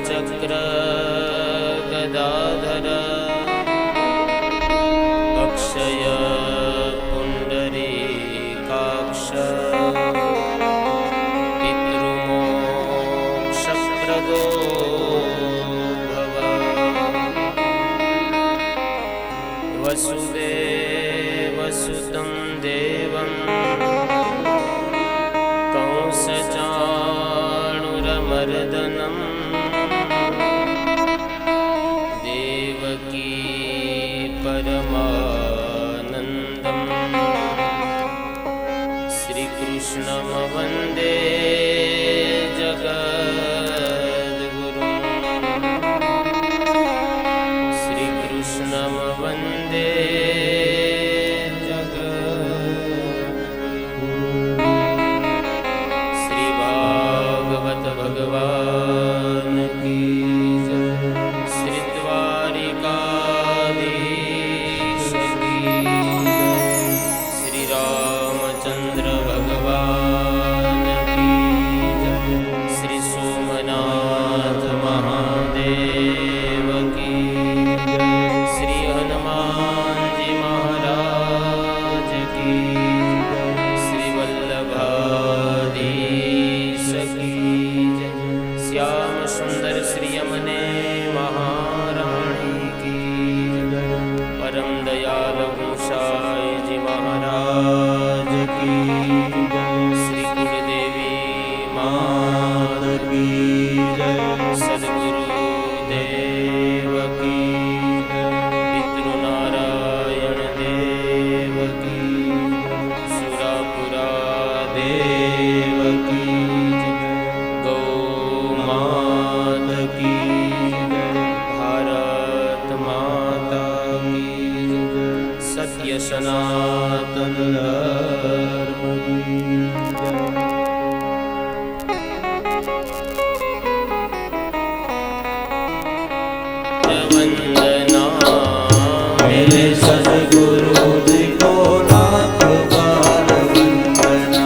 चक्र गदाधर अक्षय पुंडरीकाक्ष पितृमोक्षप्रदो भव। वसुदेवसुतं देवं कंसचाणूरमर्दनम् परमानन्दम् श्रीकृष्णं वन्दे जगद्गुरुम्। श्रीकृष्णं वन्दे जगद्गुरुम्। श्रीभागवत भगवान की जय। श्रीद्वारिकाधीश की जय। श्री रामचंद्र भगवान की जय। श्री सोमनाथ महादेव की जय। श्री हनुमान जी महाराज की जय। श्री वल्लभाधीश की जय। श्याम सुंदर श्री यमने महारानी की जय। परम दयाल गोसाई जी महाराज की जय। श्री कुलदेवी मात की जय। सद्गुरु देव की जय। पितृनारायण देव की जय। सुरापुरा देव की जय। गौ मात की जय। भारत माता की जय। सत्य सनातन धर्म की जय। वंदना मेरे सद्गुरु जी को लाख बार वंदना।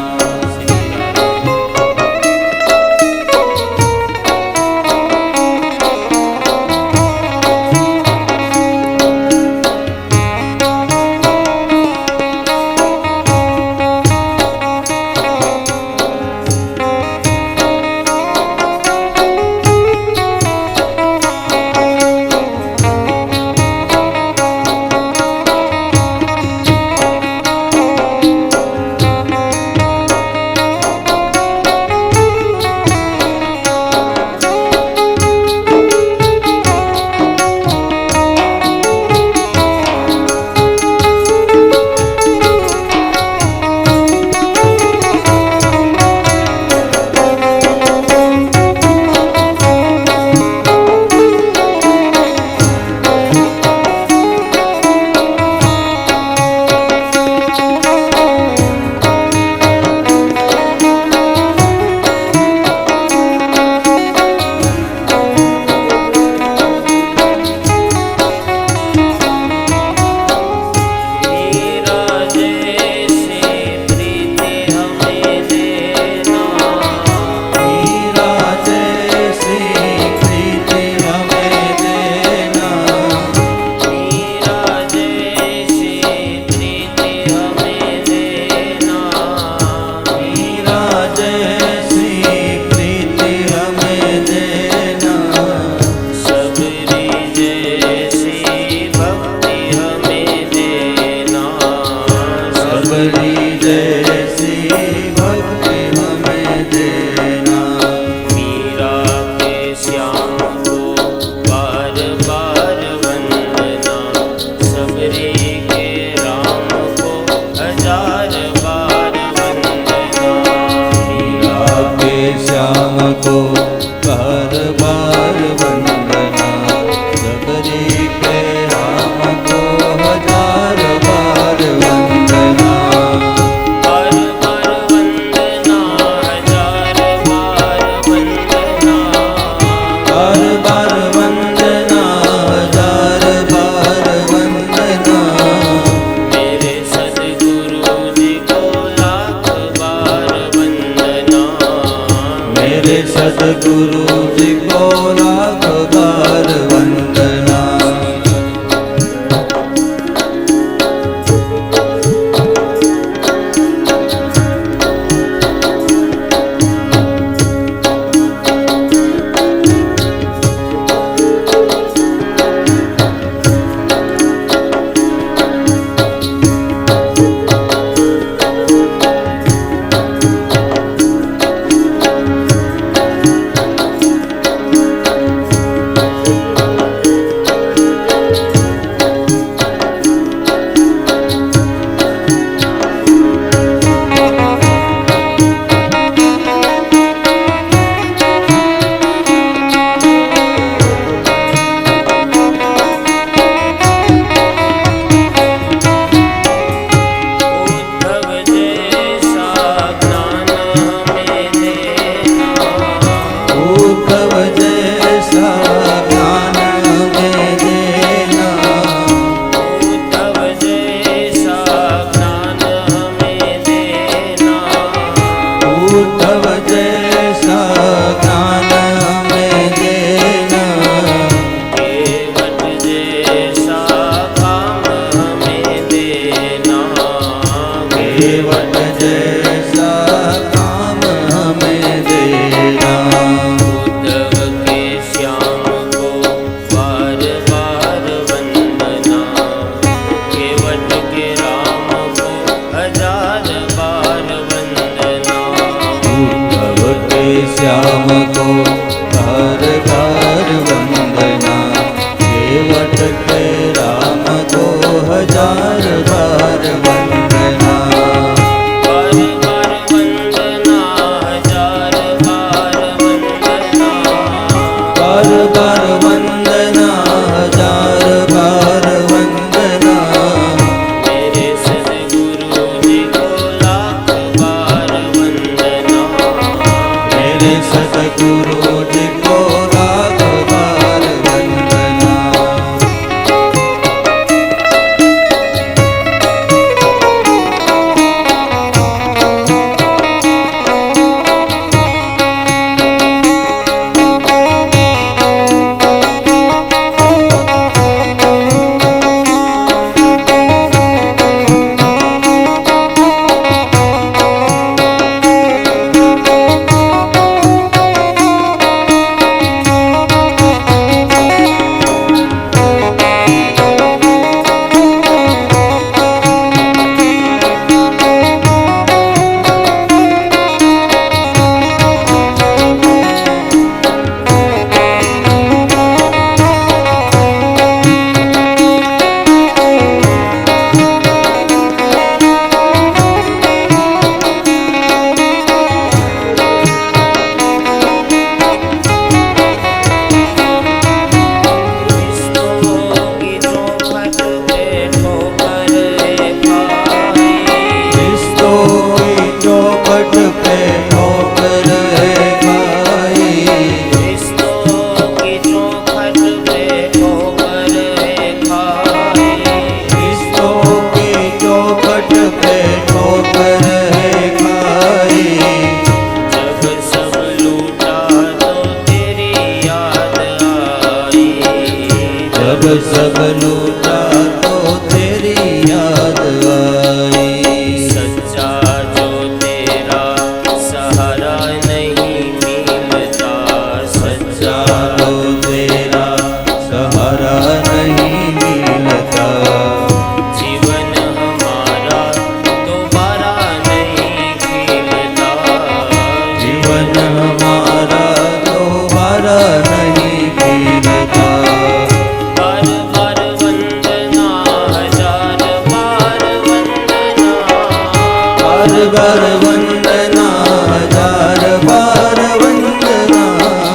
बार वंदना, हजार बार वंदना।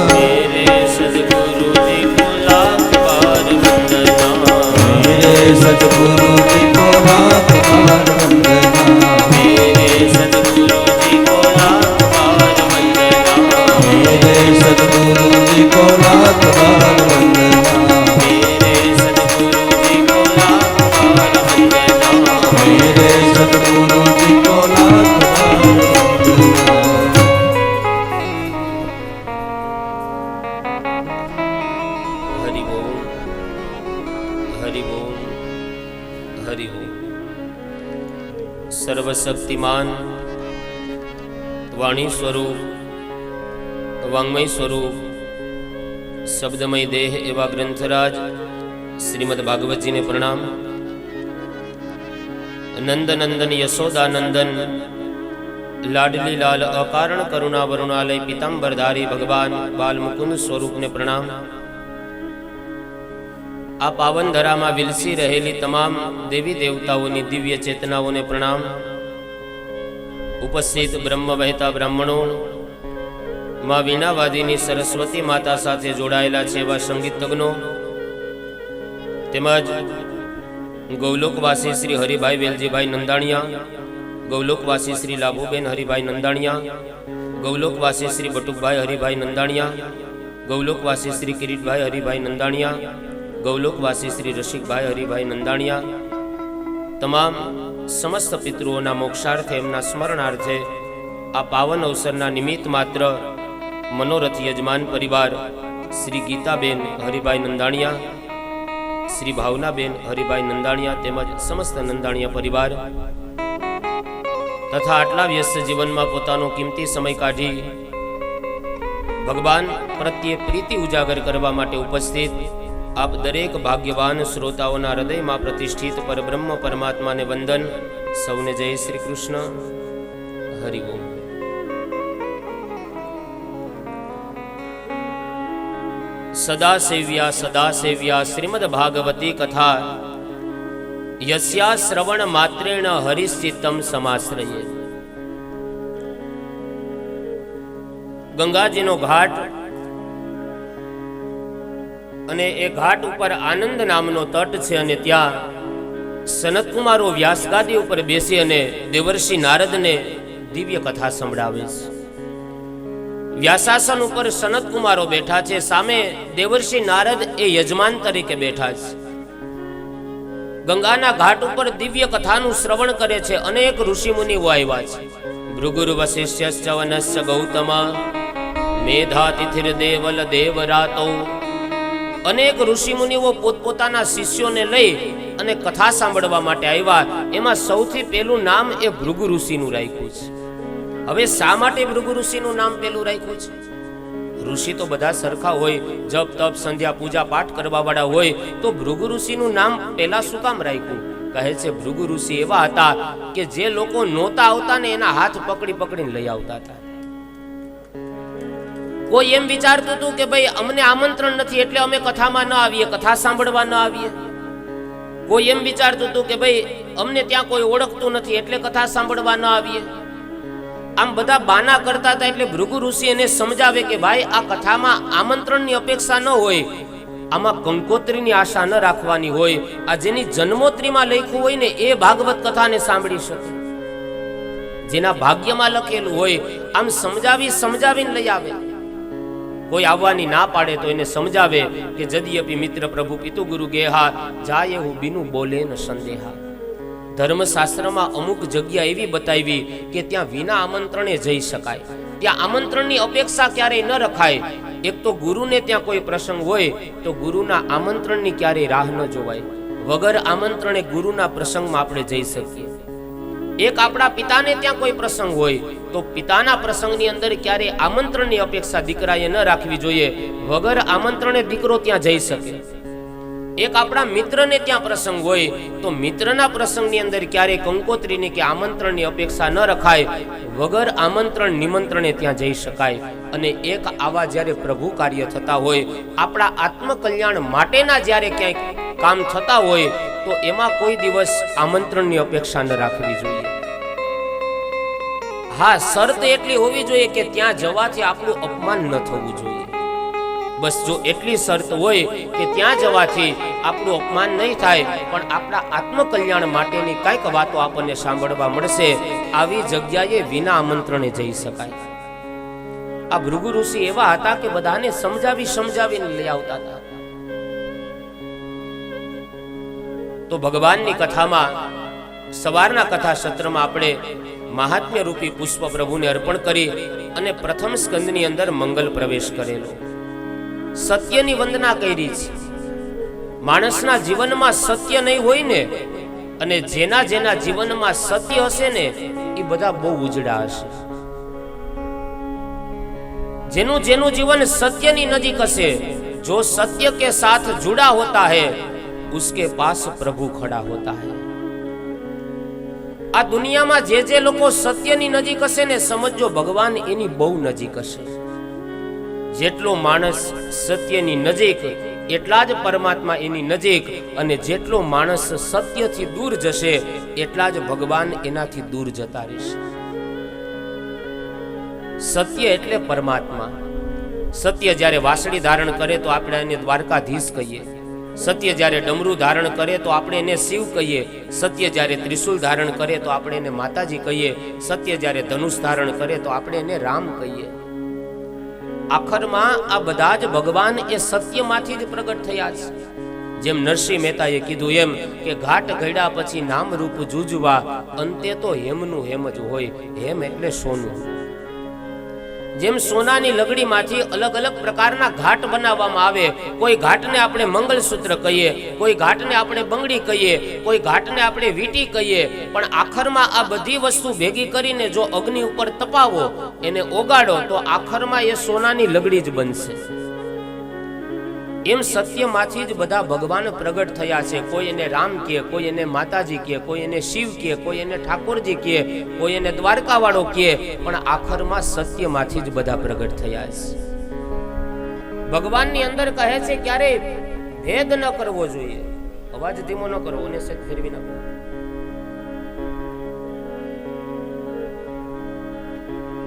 मेरे सद्गुरु जी को लाख बार वंदना, मेरे सद्गुरु जी को लाख बार वंदना, मेरे सद्गुरु जी को लाख बार वंदना, मेरे सद्गुरु जी को लाख बार वंदना, मेरे सद्गुरु जी को लाख बार वंदना, मेरे सद्गुरु जी को लाख बार वंदना। हरि ओम, हरि ओम, हरि ओम। सर्वशक्तिमान वाणी स्वरूप, वांग्मय स्वरूप, शब्दमय देह एवा ग्रंथराज श्रीमद् भागवत जी ने प्रणाम। नंद नंदन यशोदा नंदन लाडली लाल अकारण करुणा वरुणालय पीतांबरधारी भगवान बाल मुकुंद स्वरूप ने प्रणाम। आ पावन धरा में विलसी रहेली तमाम देवी देवताओं की दिव्य चेतनाओं ने प्रणाम। उपस्थित ब्रह्म वहेता ब्राह्मणों, मां वीणावादीनी सरस्वती माता साथे जोड़ायेला छे एवा संगीत तज्ञों तेमज गौलोकवासी श्री हरिभाई वेलजीभाई नंदाणिया, गौलोकवासी श्री लाभूबेन हरिभाई नंदाणिया, गौलोकवासी श्री बटुकभाई हरिभाई नंदाणिया, गौलोकवासी श्री किरीटभाई हरिभाई नंदाणिया, गौलोकवासी श्री रसिकभाई हरिभाई नंदाणिया, तमाम समस्त पितृओना मोक्षार्थे एमना स्मरणार्थे आ पावन अवसरना निमित्त मात्र मनोरथ यजमान परिवार श्री गीताबेन हरिभाई नंदाणिया, श्री भावनाबेन हरिभाई नंदाणिया तेमज समस्त नंदाणिया परिवार तथा आटला व्यस्त जीवन में पोतानो कीमती समय काढी भगवान प्रत्ये प्रीति उजागर करवा माटे उपस्थित आप दरेक भाग्यवान श्रोताओना हृदय में प्रतिष्ठित परब्रह्म परमात्मा ने वंदन। सौने जय श्री कृष्ण। हरि ओम। सदा सेव्या श्रीमद् भागवती कथा यस्या श्रवण मात्रेण हरिश्चित्तम समाश्रये। गंगाजी नो घाट अने ए घाट उपर आनंद नामनो तट छे अने त्या सनत कुमारो व्यासगादी उपर बेसी अने देवर्षि नारद ने दिव्य कथा संभळावे छे। व्यासासन उपर सनत कुमारो बैठा छे, सामे देवर्षि नारद ए यजमान तरीके बैठा छे। गंगाना घाट उपर दिव्य कथानुं श्रवण करे छे। अनेक ऋषि मुनिओ आव्या छे। भृगुरु वसिष्ठश्च वनश्च गौतम मेधातिथिर देवल देवरातो। अनेक ऋषि मुनिओ पोतपोताना शिष्योने लई अने कथा सांभळवा माटे आव्या। एमां सौथी पहेલું नाम ए भृगु ऋषिनुं राख्युं छे। હવે શા માટે ભૃગુ ઋષિનું નામ પેલું રાખ્યું છે? ઋષિ તો બધા સરખા હોય, જપ તપ સંધ્યા પૂજા પાઠ કરવા વાળા હોય, તો ભૃગુ ઋષિનું નામ પેલા શું કામ રાખ્યું? કહે છે ભૃગુ ઋષિ એવા હતા કે જે લોકો નહોતા આવતા ને એના હાથ પકડી પકડીને લઈ આવતા હતા. કોઈ એમ વિચારતું હતું કે ભાઈ અમને આમંત્રણ નથી એટલે અમે કથામાં ન આવીએ, કથા સાંભળવા ન આવીએ. કોઈ એમ વિચારતું હતું કે ભાઈ અમને ત્યાં કોઈ ઓળખતું નથી એટલે કથા સાંભળવા ન આવીએ. આમ બધા બાના કરતા હતા. એટલે ભૃગુ ઋષિ એને સમજાવે કે ભાઈ આ કથામાં આમંત્રણની અપેક્ષા ન હોય, આમાં કંકોત્રીની આશા ન રાખવાની હોય. આ જેની જન્મોત્રીમાં લખ્યું હોય ને એ ભાગવત કથાને સાંભળી શકે. જેના ભાગ્યમાં લખેલું હોય આમ સમજાવીને લઈ આવે. કોઈ આવવાની ના પાડે તો એને સમજાવે કે જદિયપી મિત્ર પ્રભુ પિતુ ગુરુ ગેહા જાય હું બીનું બોલે ન સંદેહા. ધર્મશાસ્ત્રમાં અમુક જગ્યા એવી બતાવી કે ત્યાં વિના આમંત્રણે જઈ શકાય. ત્યાં આમંત્રણની અપેક્ષા ક્યારેય ન રખાય. એક તો ગુરુને ત્યાં કોઈ પ્રસંગ હોય તો ગુરુના આમંત્રણની ક્યારેય રાહ ન જોવાય. વગર આમંત્રણે ગુરુના પ્રસંગમાં આપણે જઈ શકીએ. એક આપણા પિતાને ત્યાં કોઈ પ્રસંગ હોય તો પિતાના પ્રસંગની અંદર ક્યારેય આમંત્રણની અપેક્ષા દીકરાએ ન રાખવી જોઈએ. વગર આમંત્રણે દીકરો ત્યાં જઈ શકે. એક આપણા મિત્રને ત્યાં પ્રસંગ હોય તો મિત્રના પ્રસંગની અંદર ક્યારેય કંકોત્રીની કે આમંત્રણની અપેક્ષા ન રખાય. વગર આમંત્રણ નિમંત્રણે ત્યાં જઈ શકાય. અને એક આવા જ્યારે પ્રભુ કાર્ય થતા હોય, આપણા આત્મકલ્યાણ માટેના જ્યારે ક્યાંય કામ થતા હોય તો એમાં કોઈ દિવસ આમંત્રણની અપેક્ષા ન રાખવી જોઈએ. હા, શરત એટલી હોવી જોઈએ કે ત્યાં જવાથી આપણું અપમાન ન થવું જોઈએ. બસ જો એટલી શરત હોય કે ત્યાં જવાથી આપણું અપમાન નહીં થાય, પણ આપણા આત્મકલ્યાણ માટેની કંઈક વાતો આપણને સાંભળવા મળશે, આવી જગ્યાએ વિના આમંત્રણે જઈ શકાય. આ ભૃગુ ઋષિ એવા હતા કે બધાને સમજાવીને લઈ આવતા હતા. તો ભગવાનની કથામાં સવારના કથા સત્રમાં આપણે મહાત્મ્ય રૂપી પુષ્પ પ્રભુને અર્પણ કરી અને પ્રથમ સ્કંદની અંદર મંગલ પ્રવેશ કરેલો, સત્યની વંદના કરી છે. માણસના જીવનમાં સત્ય નહીં હોય ને, અને જેના જીવનમાં સત્ય હશે ને એ બધા બહુ ઉજળા હશે. જેનું જીવન સત્યની નજીક હશે, જો સत्य के साथ जुड़ा होता है उसके पास प्रभु खड़ा होता है. આ દુનિયામાં જે લોકો સત્યની નજીક હશે ને, સમજો ભગવાન એની બહુ નજીક હશે. જેટલો માણસ સત્યની નજીક એટલા જ પરમાત્મા એની નજીક, અને જેટલો માણસ સત્યથી દૂર જશે એટલા જ ભગવાન એનાથી દૂર જતા રહેશે. સત્ય એટલે પરમાત્મા. સત્ય જ્યારે વાસળી ધારણ કરે તો આપણે એને દ્વારકાધીશ કહીએ. સત્ય જ્યારે ડમરું ધારણ કરે તો આપણે એને શિવ કહીએ. સત્ય જ્યારે ત્રિશુલ ધારણ કરે તો આપણે એને માતાજી કહીએ. સત્ય જ્યારે ધનુષ ધારણ કરે તો આપણે એને રામ કહીએ. આખરમાં આ બધા જ ભગવાન એ સત્યમાંથી જ પ્રગટ થયા છે. જેમ નરસિંહ મહેતાએ કીધું એમ કે ઘાટ ઘડ્યા પછી નામ રૂપ જુજવા, અંતે તો હેમનું હેમ જ હોય. હેમ એટલે સોનું. જેમ સોનાની લગડીમાંથી અલગ અલગ પ્રકારના ઘાટ બનાવવામાં આવે, કોઈ ઘાટને આપણે મંગલસૂત્ર કહીએ, કોઈ ઘાટને આપણે બંગડી કહીએ, કોઈ ઘાટને આપણે વીંટી કહીએ, પણ આખરમાં આ બધી વસ્તુ ભેગી કરીને જો અગ્નિ ઉપર તપાવો, એને ઓગાડો, તો આખરમાં એ સોનાની લગડી જ બનશે. એમ સત્યમાંથી જ બધા ભગવાન પ્રગટ થયા છે. કોઈ એને રામ કહે, કોઈ એને માતાજી કહે, કોઈ એને શિવ કહે, કોઈ એને ઠાકોરજી કહે, કોઈ એને દ્વારકાવાળો કહે, પણ આખરમાં સત્યમાંથી જ બધા પ્રગટ થયા છે. ભગવાનની અંદર કહે છે ક્યારે ભેદ ન કરવો જોઈએ. અવાજ ધીમો ન કરવો અને સેજ ફેરવી નાખો.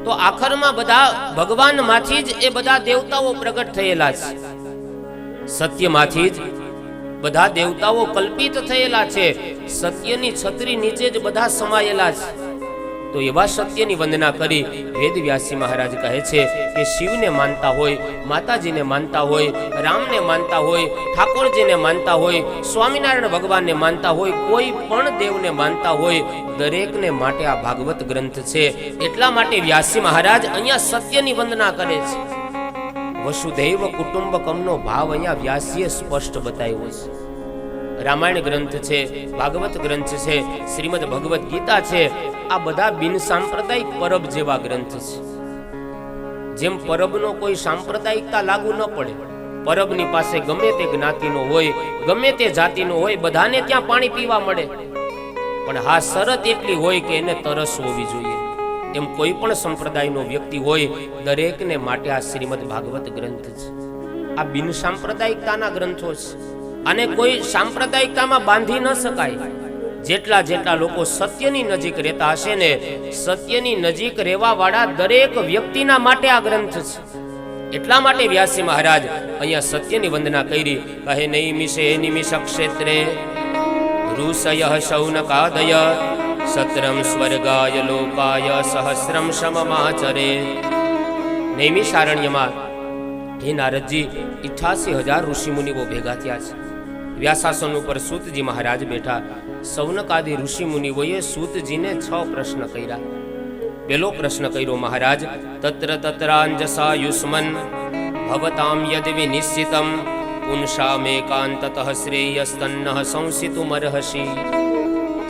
તો આખરમાં બધા ભગવાનમાંથી જ એ બધા દેવતાઓ પ્રગટ થયેલા છે. સત્યમાંથી જ બધા દેવતાઓ કલ્પિત થયેલા છે. સત્યની છત્રી નીચે જ બધા સમાયેલા છે. તો એવા સત્યની વંદના કરી વેદવ્યાસજી મહારાજ કહે છે કે શિવને માનતા હોય, માતાજીને માનતા હોય, રામને માનતા હોય, ઠાકોરજીને માનતા હોય, સ્વામિનારાયણ ભગવાનને માનતા હોય, કોઈ પણ દેવને માનતા હોય, દરેકને માટે આ ભાગવત ગ્રંથ છે. એટલા માટે વ્યાસજી મહારાજ અહીંયા સત્યની વંદના કરે છે. વસુધૈવ કુટુંબકમનો ભાવ અહીંયા વ્યાસજીએ સ્પષ્ટ બતાવ્યો છે. રામાયણ ગ્રંથ છે, ભાગવત ગ્રંથ છે, શ્રીમદ ભગવદ ગીતા છે, આ બધા બિન સાંપ્રદાયિક પરબ જેવા ગ્રંથ છે. જેમ પરબનો કોઈ સાંપ્રદાયિકતા લાગુ ન પડે, પરબની પાસે ગમે તે જ્ઞાતિનો હોય, ગમે તે જાતિનો હોય, બધાને ત્યાં પાણી પીવા મળે, પણ હા શરત એટલી હોય કે એને તરસ હોવી જોઈએ. એમ કોઈ પણ સંપ્રદાયનો વ્યક્તિ હોય, દરેકને માટે આ શ્રીમદ ભાગવત ગ્રંથ છે. આ બિન સાંપ્રદાયિકતાના ગ્રંથો છે, અને કોઈ સાંપ્રદાયિકતામાં બાંધી ન શકાય. જેટલા લોકો સત્યની નજીક રહેતા હશે ને, સત્યની નજીક રહેવા વાળા દરેક વ્યક્તિના માટે આ ગ્રંથ છે. એટલા માટે વ્યાસજી મહારાજ અહીંયા સત્યની વંદના કરી. કહે નૈમિષે નિમિષ ક્ષેત્રે ઋષય શૌનકાદય સત્રમ સ્વર્ગાય લોકાય સહસ્રમ સમમાચરે. નૈમિષારણ્યમાં હે નારદજી 88,000 ઋષિમુનિઓ ભેગા થયા છે. વ્યાસાસન ઉપર સૂતજી મહારાજ બેઠા. સૌનકાદી ઋષિમુનિઓએ સૂતજીને 6 પ્રશ્ન કર્યા. પહેલો પ્રશ્ન કર્યો, મહારાજ તત્ર તત્રાંજસા યુષ્મન ભવતામ યદ વિનિશ્ચિતમ પુંસામેકાંતતઃ શ્રેયસ્તન્નઃ સંસિતુમર્હસી.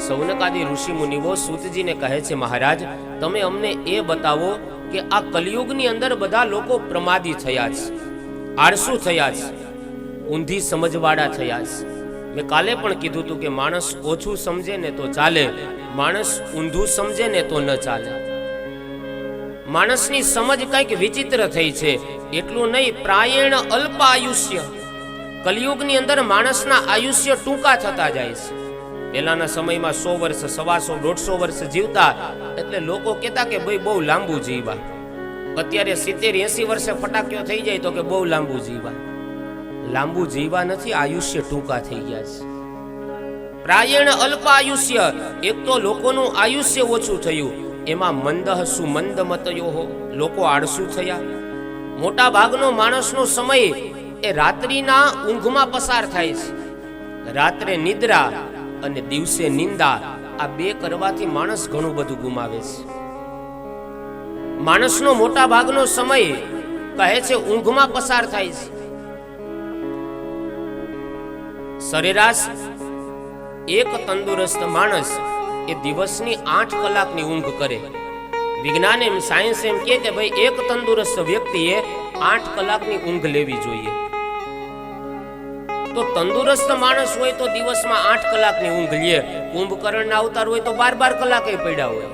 સૌનકાદી ઋષિમુનિઓ સૂતજીને કહે છે, મહારાજ તમે અમને એ બતાવો કે આ કલિયુગની અંદર બધા લોકો પ્રમાદી થયા છે, આળસુ થયા છે, ઊંધી સમજવાળા થયા છે. મેં કાલે પણ કીધું હતું કે માણસ ઓછું સમજે ને તો ચાલે, માણસ ઊંધું સમજે ને તો ન ચાલે. માણસની સમજ કંઈક વિચિત્ર થઈ છે. એટલું નહીં, પ્રાયેણ અલ્પ આયુષ્ય. કલિયુગની અંદર માણસના આયુષ્ય ટૂંકા થતા જાય છે. પહેલાના સમયમાં 100 વર્ષ, 125, 150 વર્ષ જીવતા એટલે લોકો કહેતા કે ભાઈ બહુ લાંબુ જીવા. અત્યારે 70-80 વર્ષે ફટાક્યો થઈ જાય તો કે બહુ લાંબુ જીવા. લાંબુ જીવા નથી, આયુષ્ય ટૂંકા થઈ ગયા છે. પ્રાયણ અલ્પ આયુષ્ય, એક તો લોકોનું આયુષ્ય ઓછું થયું, એમાં મંદહસુ મંદમતયો હો, લોકો આળસુ થયા. મોટા ભાગનો માણસનો સમય એ રાત્રિના ઊંઘમાં પસાર થાય છે. રાત્રે નિદ્રા અને દિવસે નિંદા, આ બે કરવાથી માણસ ઘણું બધું ગુમાવે છે. માણસનો મોટા ભાગનો સમય કહે છે ઊંઘમાં પસાર થાય છે. સરેરાશ એક તંદુરસ્ત માણસ એ દિવસની 8 કલાકની ઊંઘ કરે. વિજ્ઞાન એમ, સાયન્સ એમ કહે કે ભાઈ એક તંદુરસ્ત વ્યક્તિએ 8 કલાકની ઊંઘ લેવી જોઈએ. તો તંદુરસ્ત માણસ હોય તો દિવસમાં 8 કલાકની ઊંઘ લે. કુંભકર્ણના અવતાર હોય તો 12 કલાકે પડ્યા હોય.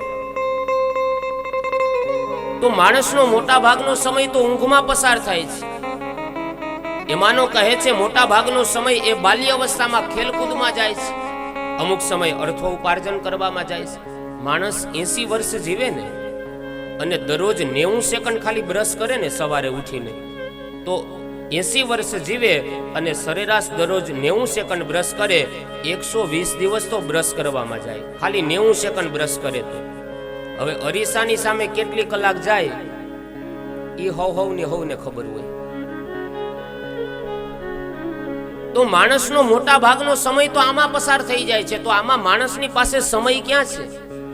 તો માણસનો મોટા ભાગનો સમય તો ઊંઘમાં પસાર થાય છે. એમાંનો કહે છે મોટા ભાગનો સમય એ બાલ્ય અવસ્થામાં ખેલકૂદમાં જાય છે. અમુક સમય અર્થો ઉપાર્જન કરવામાં જાય છે. માણસ 80 વર્ષ જીવે ને અને દરરોજ 90 સેકન્ડ ખાલી બ્રશ કરે ને સવારે ઉઠીને, તો 80 વર્ષ જીવે અને સરેરાશ દરરોજ 90 સેકન્ડ બ્રશ કરે, 120 દિવસ તો બ્રશ કરવામાં જાય. ખાલી 90 સેકન્ડ બ્રશ કરે તો હવે અરીસાની સામે કેટલી કલાક જાય એ હવને ખબર હોય. તો માણસનો મોટા ભાગનો સમય તો આમાં પસાર થઈ જાય છે. તો આમાં માણસની પાસે સમય ક્યાં છે?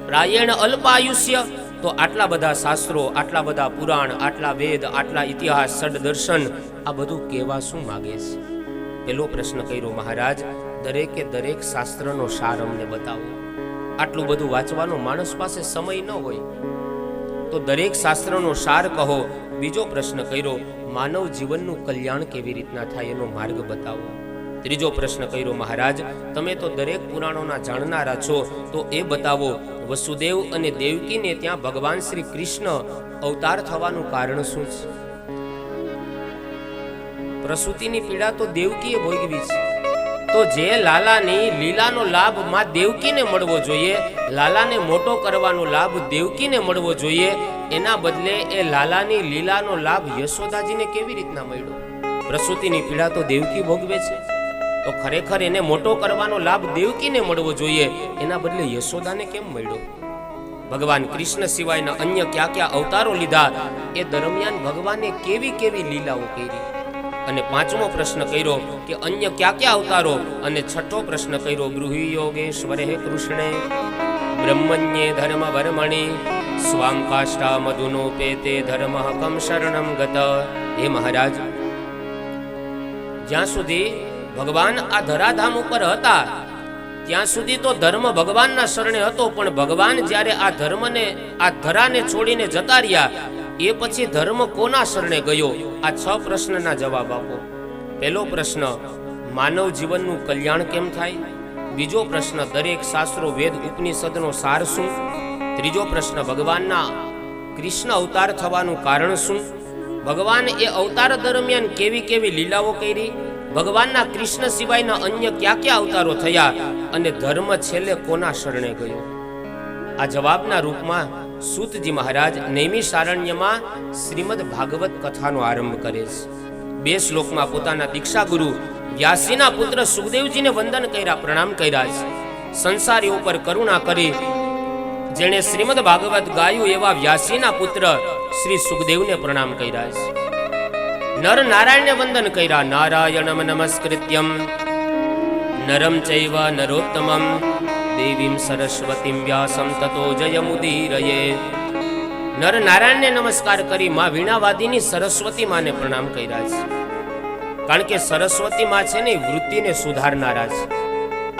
પ્રાયણ અલ્પ આયુષ્ય. તો આટલા બધા શાસ્ત્રો, આટલા બધા પુરાણ, આટલા વેદ, આટલા ઇતિહાસ, સદદર્શન, આ બધું કહેવા શું માગે છે? પેલો પ્રશ્ન કર્યો મહારાજ, દરેકે દરેક શાસ્ત્રનો સાર અમને બતાવો. આટલું બધું વાંચવાનો માણસ પાસે સમય ન હોય તો દરેક શાસ્ત્રનો સાર કહો. બીજો પ્રશ્ન કર્યો, માનવ જીવનનું કલ્યાણ કેવી રીતના થાય એનો માર્ગ બતાવો. ત્રીજો પ્રશ્ન કર્યો, મહારાજ તમે તો દરેક પુરાણોના જાણનારા છો, તો એ બતાવો વસુદેવ અને દેવકીને ત્યાં ભગવાન શ્રી કૃષ્ણ અવતાર થવાનું કારણ શું છે? પ્રસૂતિની પીડા તો દેવકીએ ભોગવી છે. તો જે લાલાની લીલાનો લાભ માં દેવકીને મળવો જોઈએ, લાલાને મોટો કરવાનો લાભ દેવકીને મળવો જોઈએ, એના બદલે એ લાલાની લીલાનો લાભ યશોદાજીને કેવી રીતના મળ્યો? પ્રસૂતિની પીડા તો દેવકી ભોગવે છે, તો ખરેખર એને મોટો કરવાનો લાભ દેવકીને મળવો જોઈએ, એના બદલે યશોદાને કેમ મળ્યો? ભગવાન કૃષ્ણ સિવાયના અન્ય ક્યાં ક્યાં અવતારો લીધા, એ દરમિયાન ભગવાને કેવી કેવી લીલાઓ કરી? અને પાંચમો પ્રશ્ન કર્યો કે અન્ય ક્યાં ક્યાં અવતારો? અને છઠ્ઠો પ્રશ્ન કર્યો, ગૃહી યોગેશ્વરે કૃષ્ણે બ્રહ્મણ્યે ધર્મ વર્મણી સ્વાંકાષ્ટા મધુનોપેતે ધર્મ કમ શરણમ ગત. હે મહારાજ, જ્યાં સુધી ભગવાન આ ધરાધામ ઉપર હતા ત્યાં સુધી તો ધર્મ ભગવાનના શરણે હતો, પણ ભગવાન જ્યારે આ ધર્મને, આ ધરાને છોડીને જતા રહ્યા, એ પછી ધર્મ કોના શરણે ગયો? આ 6 પ્રશ્નના જવાબ આપો. પહેલો પ્રશ્ન, માનવ જીવનનું કલ્યાણ કેમ થાય? બીજો પ્રશ્ન, દરેક શાસ્ત્રો, વેદ, ઉપનિષદનો સાર શું? ત્રીજો પ્રશ્ન, ભગવાનના કૃષ્ણ અવતાર થવાનું કારણ શું? ભગવાન એ અવતાર દરમિયાન કેવી કેવી લીલાઓ કરી? ભગવાનના કૃષ્ણ સિવાયના અન્ય ક્યાં ક્યાં અવતારો થયા? અને ધર્મ છેલ્લે કોના શરણે ગયો? આ જવાબના રૂપમાં સૂતજી મહારાજ નૈમિષારણ્યમાં શ્રીમદ ભાગવત કથાનો આરંભ કરે છે. 2 શ્લોકમાં પોતાના દીક્ષા ગુરુ વ્યાસીના પુત્ર સુખદેવજીને વંદન કર્યા, પ્રણામ કર્યા છે. સંસારીઓ ઉપર કરુણા કરી જેણે શ્રીમદ ભાગવત ગાયું એવા વ્યાસીના પુત્ર શ્રી સુખદેવને પ્રણામ કર્યા છે. નર નારાયણને વંદન કર્યા, નારાયણમ નમસ્કૃત્યમ નરમ ચૈવ નરોત્તમમ દેવીમ સરસ્વતીમ વ્યાસમ તતો જયમુદીરયે. નર નારાયણને નમસ્કાર કરી માં વીણાવાદીની સરસ્વતી માને પ્રણામ કર્યા છે. કારણ કે સરસ્વતી માં છે ને વૃત્તિને સુધારનારા છે.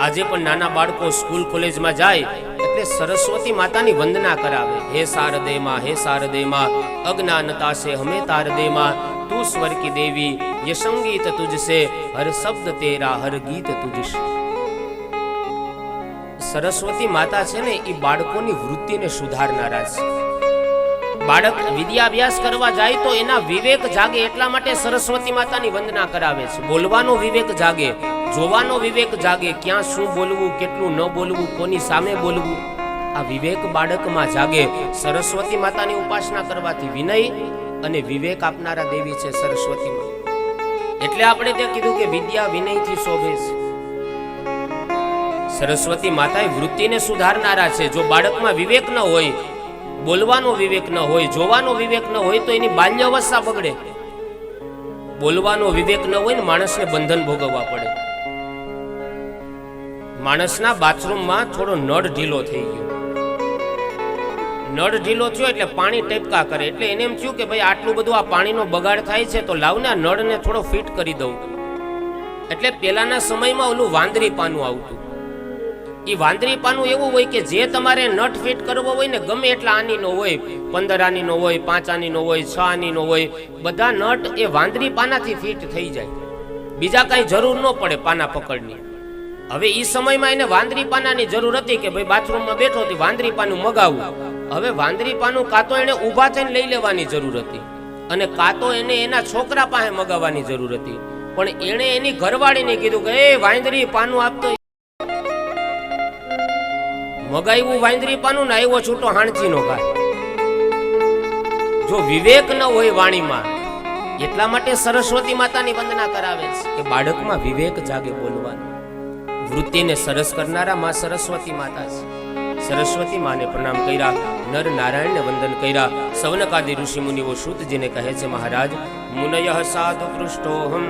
આજે પણ નાના બાળકો સ્કૂલ કોલેજમાં જાય એટલે સરસ્વતી માતાની વંદના કરાવે. હે શારદે માં, હે શારદે માં, અજ્ઞાનતા સે હમે તાર દે માં, તું સ્वर की देवी ये संगीत तुझसे, हर शब्द तेरा हर गीत तुझसे. सरस्वती माता છે ને એ બાળકોની વૃત્તિને સુધારનારા છે. બાળક વિદ્યાભ્યાસ કરવા જાય તો એના વિવેક જાગે, એટલા માટે સરસ્વતી માતાની વંદના કરાવે છે. બોલવાનો વિવેક જાગે, જોવાનો વિવેક જાગે, ક્યાં શું બોલવું, કેટલું ન બોલવું, કોની સામે બોલવું, આ વિવેક બાળકમાં જાગે. સરસ્વતી માતાની ઉપાસના કરવાથી વિનય અને વિવેક આપનારા દેવી છે સરસ્વતી માં. એટલે આપણે ત્યાં કીધું કે વિદ્યા વિનયથી શોભે છે. સરસ્વતી માતા વૃત્તિને સુધારનારા છે. જો બાળકમાં વિવેક ન હોય, બોલવાનો વિવેક ન હોય, જોવાનો વિવેક ન હોય તો એની બાલ્ય અવસ્થા બગડે. બોલવાનો વિવેક ન હોય ને માણસને બંધન ભોગવવા પડે. માણસના બાથરૂમમાં થોડો નળ ઢીલો થઈ ગયો, નળ ઢીલો થયો એટલે પાણી ટેપકા કરે, એટલે એને એમ થયું કે ભાઈ આટલું બધું આ પાણીનો બગાડ થાય છે તો લાવને આ નળને થોડો ફિટ કરી દઉં. એટલે પેલાના સમયમાં ઓલું વાંદરી પાનું આવતું. એ વાંદરી પાનું એવું હોય કે જે તમારે નટ ફિટ કરવો હોય ને, ગમે એટલા આનીનો હોય, 15 આનીનો હોય, 5 આનીનો હોય, 6 આનીનો હોય, બધા નટ એ વાંદરી પાનાથી ફિટ થઈ જાય. બીજા કઈ જરૂર ન પડે પાના પકડની. હવે એ સમયમાં એને વાંદરી પાનાની જરૂર હતી કે ભાઈ બાથરૂમમાં બેઠો હતી, વાંદરી પાનું મગાવવું. હવે વાંદરી પાનું કાં તો એને ઊભા થઈને લઈ લેવાની જરૂર હતી અને કાં તો એને એના છોકરા પાસે મગાવવાની જરૂર હતી. પણ એણે એની ઘરવાળીને કીધું કે એ વાંદરી પાનું આપતો. મગાવ્યું વાંદરી પાનું ને આવ્યો છૂટો હાણચી નો ઘા. જો વિવેક ન હોય વાણીમાં, એટલા માટે સરસ્વતી માતાની વંદના કરાવે છે કે બાળકમાં વિવેક જાગે બોલવાનું. વૃત્તિને સરસ કરનારા માં સરસ્વતી માતા છે. સરસ્વતી માને પ્રણામ કર્યા, નર નારાયણને વંદન કર્યા. સવનકાદી ઋષિ મુનિઓ શુદ્ધજીને કહે છે, મહારાજ મુનયઃ સાધુ પૃષ્ઠોહમ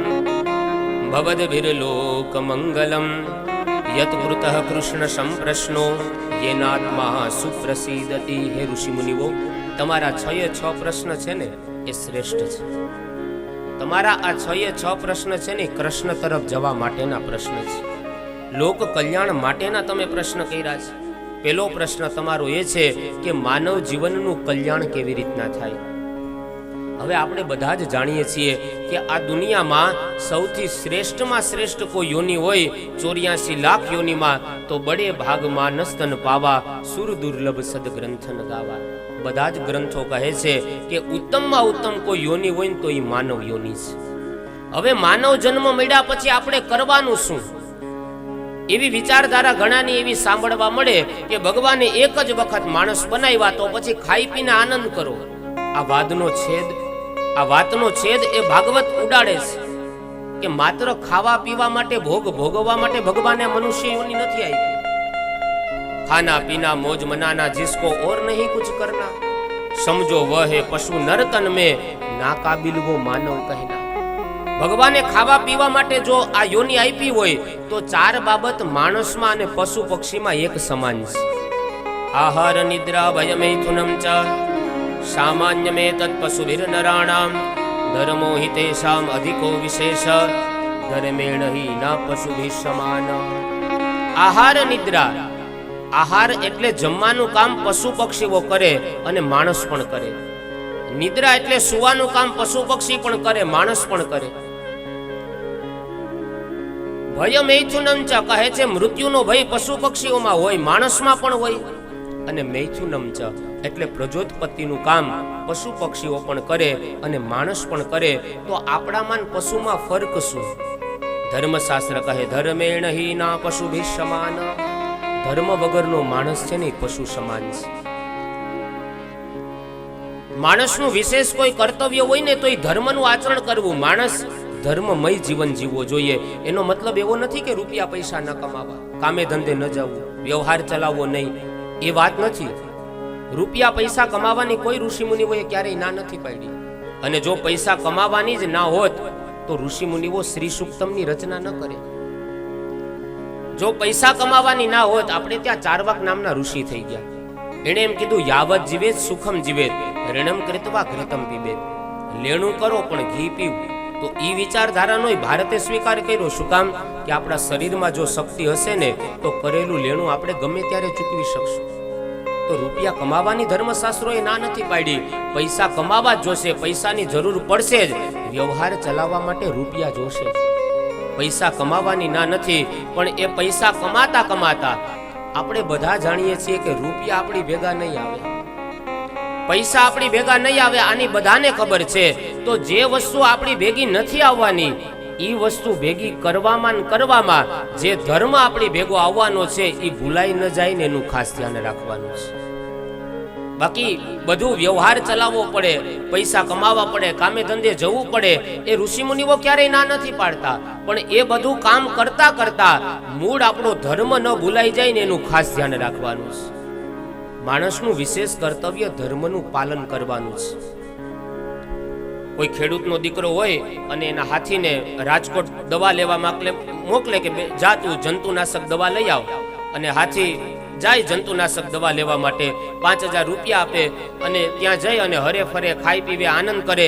ભવદ વિરલોક મંગલમ યત કૃતઃ કૃષ્ણ સંપ્રશ્નો યેનાત્મા સુપ્રસિદ્ધતિ. હે ઋષિ મુનિઓ, તમારા 6 પ્રશ્ન છે ને એ શ્રેષ્ઠ છે. તમારા આ 6 પ્રશ્ન છે ને કૃષ્ણ તરફ જવા માટેના પ્રશ્ન છે, લોક કલ્યાણ માટેના તમે પ્રશ્ન કર્યા છે. પહેલો પ્રશ્ન તમારો એ છે કે માનવ જીવનનું કલ્યાણ કેવી રીતના થાય. હવે આપણે બધા જ જાણીએ છીએ કે આ દુનિયામાં સૌથી શ્રેષ્ઠમાં શ્રેષ્ઠ કોઈ યોનિ હોય 84 લાખ યોનિમાં તો બડે ભાગમાં નસ્તન પાવા સુર દુર્લભ સદગ્રંથન ગાવા. બધા જ ગ્રંથો કહે છે કે ઉત્તમમાં ઉત્તમ કોઈ યોનિ હોય ને તો એ માનવ યોનિ છે. હવે માનવ જન્મ મળ્યા પછી આપણે કરવાનું શું, એવી વિચારધારા ઘણાની એવી સાંભળવા મળે કે ભગવાને એક જ વખત માણસ બનાવ્યા તો પછી ખાઈ પીને આનંદ કરો. આ વાતનો છેદ એ ભાગવત ઉડાડે છે કે માત્ર ખાવા પીવા માટે, ભોગ ભોગવવા માટે ભગવાને મનુષ્ય યોનિ નથી આપી. ખાના પીના મોજ મનાના जिसको और नहीं कुछ करना, समझो वह है पशु नरतन में ना काबिल वो मानव कहना. ભગવાને ખાવા પીવા માટે જો આ યોનિ આપી હોય તો 4 બાબત માણસમાં અને પશુ પક્ષીમાં એક સમાન છે. આહાર નિદ્રા ભયમૈથુનમ ચ સામાન્યમે તત્ પશુભિર નરાણામ ધર્મો હિ તેષામ અધિકો વિશેષ ધર્મેણ હિ ન પશુભિ સમાન. આહાર નિદ્રા, આહાર એટલે જમવાનું કામ પશુ પક્ષીઓ કરે અને માણસ પણ કરે. નિદ્રા એટલે સુવાનું કામ પશુ પક્ષી પણ કરે, માણસ પણ કરે. ભય મૈથુનમ ચ કહે છે મૃત્યુનો ભય પશુ પક્ષીઓમાં હોય, માણસમાં પણ હોય. અને મૈથુનમ ચ એટલે પ્રજોત્પત્તિનું કામ પશુ પક્ષીઓ પણ કરે અને માણસ પણ કરે. તો આપણામાં પશુમાં ફરક શું? ધર્મશાસ્ત્ર કહે ધર્મેણ હિ ના પશુભિ સમાન. ધર્મ વગરનો માણસ છે ને પશુ સમાન છે. માણસનું વિશેષ કોઈ કર્તવ્ય હોય ને તો એ ધર્મનું આચરણ કરવું. માણસ ધર્મમય જીવન જીવવો જોઈએ. એનો મતલબ એવો નથી કે રૂપિયા પૈસા ન કમાવા, કામે ધંધે ન જવું, વ્યવહાર ચલાવવો નહીં, એ વાત નથી. રૂપિયા પૈસા કમાવાની કોઈ ઋષિ મુનિઓએ ક્યારેય ના નથી પાડી. અને જો પૈસા કમાવાની જ ના હોત તો ઋષિ મુનિઓ શ્રી સૂક્તમની રચના ન કરે. જો પૈસા કમાવાની ના હોત, આપણે ત્યાં ચારવાક નામના ઋષિ થઈ ગયા. એણે એમ કીધું યાવત જીવેત સુખમ જીવેત ઋણમ કૃત્વા ઘૃતમ પીબેત. લેણું કરો પણ ઘી પીવું. તો ઈ વિચારધારાનો ભારતે સ્વીકાર કર્યો. શું કામ? કે આપણા શરીરમાં જો શક્તિ હશે ને તો કરેલું લેણું આપણે ગમે ત્યારે ચૂકવી શકશું. તો રૂપિયા કમાવાની ધર્મશાસ્ત્રોએ ના નથી પાડી. પૈસા કમાવા જ જોશે, પૈસાની જરૂર પડશે જ. વ્યવહાર ચલાવવા માટે રૂપિયા જોશે. પૈસા કમાવાની ના નથી, પણ એ પૈસા કમાતા કમાતા આપણે બધા જાણીએ છીએ કે રૂપિયા આપણી ભેગા નહીં આવે. પૈસા આપણી ભેગા નહીં આવે આની બધાને ખબર છે, તો જે વસ્તુ આપણી ભેગી નથી આવવાની એ વસ્તુ ભેગી કરવામાં જે ધર્મ આપણી ભેગો આવવાનો છે એ ભૂલાઈ ન જાય ને એનું ખાસ ધ્યાન રાખવાનું છે. બાકી બધું વ્યવહાર ચલાવવો પડે, પૈસા કમાવા પડે, કામે ધંધે જવું પડે, એ ઋષિ મુનિઓ ક્યારેય ના નથી પાડતા, પણ એ બધું કામ કરતા કરતા મૂળ આપણો ધર્મ ન ભૂલાઈ જાય ને એનું ખાસ ધ્યાન રાખવાનું છે. માણસનું વિશેષ કર્તવ્ય ધર્મનું પાલન કરવાનું છે. કોઈ ખેડૂતનો દીકરો હોય અને એના હાથીને રાજકોટ દવા લેવા મોકલે કે જા તું જંતુનાશક દવા લઈ આવ, અને હાથી જાય જંતુનાશક દવા લેવા માટે 5000 રૂપિયા આપે અને ત્યાં જઈ અને હરે ફરે ખાઈ પીવે આનંદ કરે,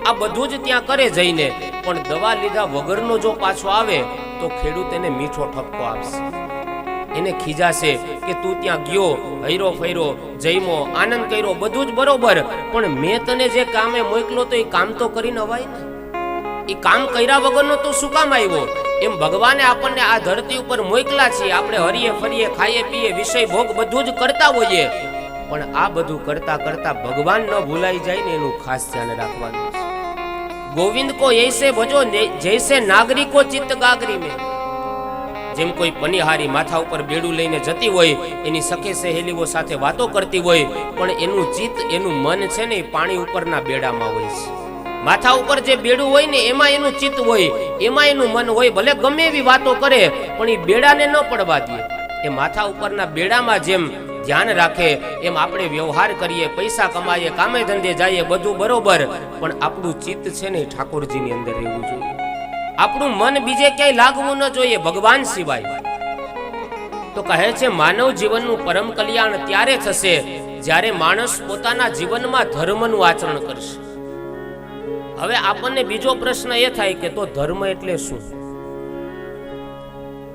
આ બધું જ ત્યાં કરે જઈને, પણ દવા લીધા વગરનો જો પાછો આવે તો ખેડૂત એને મીઠો ઠપકો આપશે, એને ખીજાશે કે તું ત્યાં ગયો, હૈરો ફૈરો, જઈમો, આનંદ કર્યો, બધું જ બરોબર, પણ મેં તને જે કામે મોકલો તો એ કામ તો કરીને અવાય ને, એ કામ કર્યા વગરનો તો શું કામ આવ્યો? એમ ભગવાને આપણને આ ધરતી ઉપર મોકલા છીએ, આપણે હરીએ ફરીએ, ખાઈએ પીએ, વિષય ભોગ બધું જ કરતા હોઈએ, પણ આ બધું કરતા કરતા ભગવાન ન ભૂલાઈ જાય ને એનું ખાસ ધ્યાન રાખવાનું છે. ગોવિંદ કો એસે ભજો જૈસે નાગરિકો ચિત્ત ગાગરી में. જેમ કોઈ પનિહારી માથા ઉપર બેડું લઈને જતી હોય, એની સખે સહેલીઓ સાથે વાતો કરતી હોય, પણ એનું ચિત્ત, એનું મન છે ને એ પાણી ઉપરના બેડામાં હોય છે. માથા ઉપર જે બેડું હોય ને એમાં એનું ચિત્ત હોય, એમાં એનું મન હોય, ભલે ગમે એવી વાતો કરે પણ એ બેડાને ન પડવા દે. એ માથા ઉપરના બેડામાં જેમ ધ્યાન રાખે એમ આપણે વ્યવહાર કરીએ, પૈસા કમાઈએ, કામે ધંધે જઈએ, બધું બરોબર, પણ આપણું ચિત્ત છે ને ઠાકોરજીની અંદર રહેવું જોઈએ. આપણું મન બીજે ક્યાંય લાગવું ન જોઈએ ભગવાન સિવાય. તો કહે છે માનવ જીવનનું પરમ કલ્યાણ ત્યારે થશે જ્યારે માણસ પોતાના જીવનમાં ધર્મનું આચરણ કરશે. હવે આપણને બીજો પ્રશ્ન એ થાય કે તો ધર્મ એટલે શું?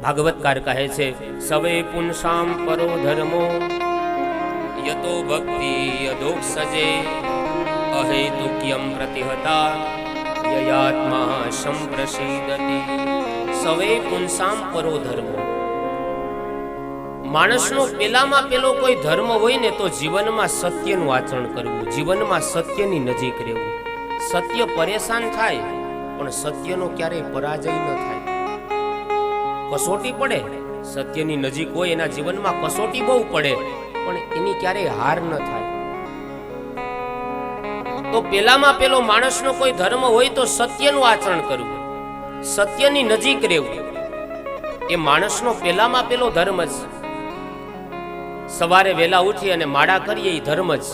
ભાગવતકાર કહે છે સવે પુંસામ પરો ધર્મો યતો ભક્તિ અધોક્ષજે અહેતુક્યમ પ્રતિહતા યયાત્મા સંપ્રસિદ્ધતિ. સવે પુંસામ પરો ધર્મો. માણસનો પેલામાં પેલો કોઈ ધર્મ હોય ને તો જીવનમાં સત્યનું આચરણ કરવું, જીવનમાં સત્યની નજીક રહેવું. સત્ય પરેશાન થાય પણ સત્યનો ક્યારેય પરાજય ન થાય. કસોટી પડે, સત્યની નજીક હોય એના જીવનમાં કસોટી બહુ પડે પણ એની ક્યારેય હાર ન થાય. તો પેલામાં પેલો માણસનો કોઈ ધર્મ હોય તો સત્યનું આચરણ કરવું, સત્યની નજીક રહેવું, એ માણસનો પેલામાં પેલો ધર્મ જ. સવારે વહેલા ઉઠી અને માળા કરીએ એ ધર્મ જ.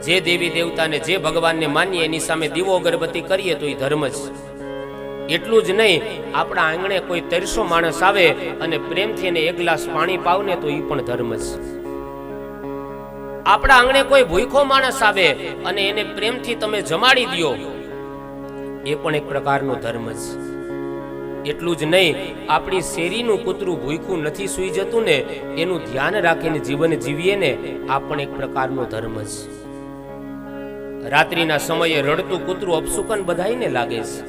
જે દેવી દેવતાને, જે ભગવાનને માનીએ એની સામે દીવો અગરબત્તી કરીએ તો એ ધર્મ જ. એટલું જ નહીં, આપણા આંગણે કોઈ તરસો માણસ આવે અને પ્રેમથી એને એક ગ્લાસ પાણી પાવને તો એ પણ ધર્મ જ. આપણા આંગણે કોઈ ભૂખો માણસ આવે અને એને પ્રેમથી તમે જમાડી દો એ પણ એક પ્રકારનો ધર્મ જ. એટલું જ નહીં, આપણી શેરીનું કૂતરું ભૂખું નથી સૂઈ જતું ને એનું ધ્યાન રાખીને જીવન જીવીએ ને આ પણ એક પ્રકારનો ધર્મ જ. રાત્રિના સમયે રડતું કૂતરું અપશુકન બધાઈને લાગે છે.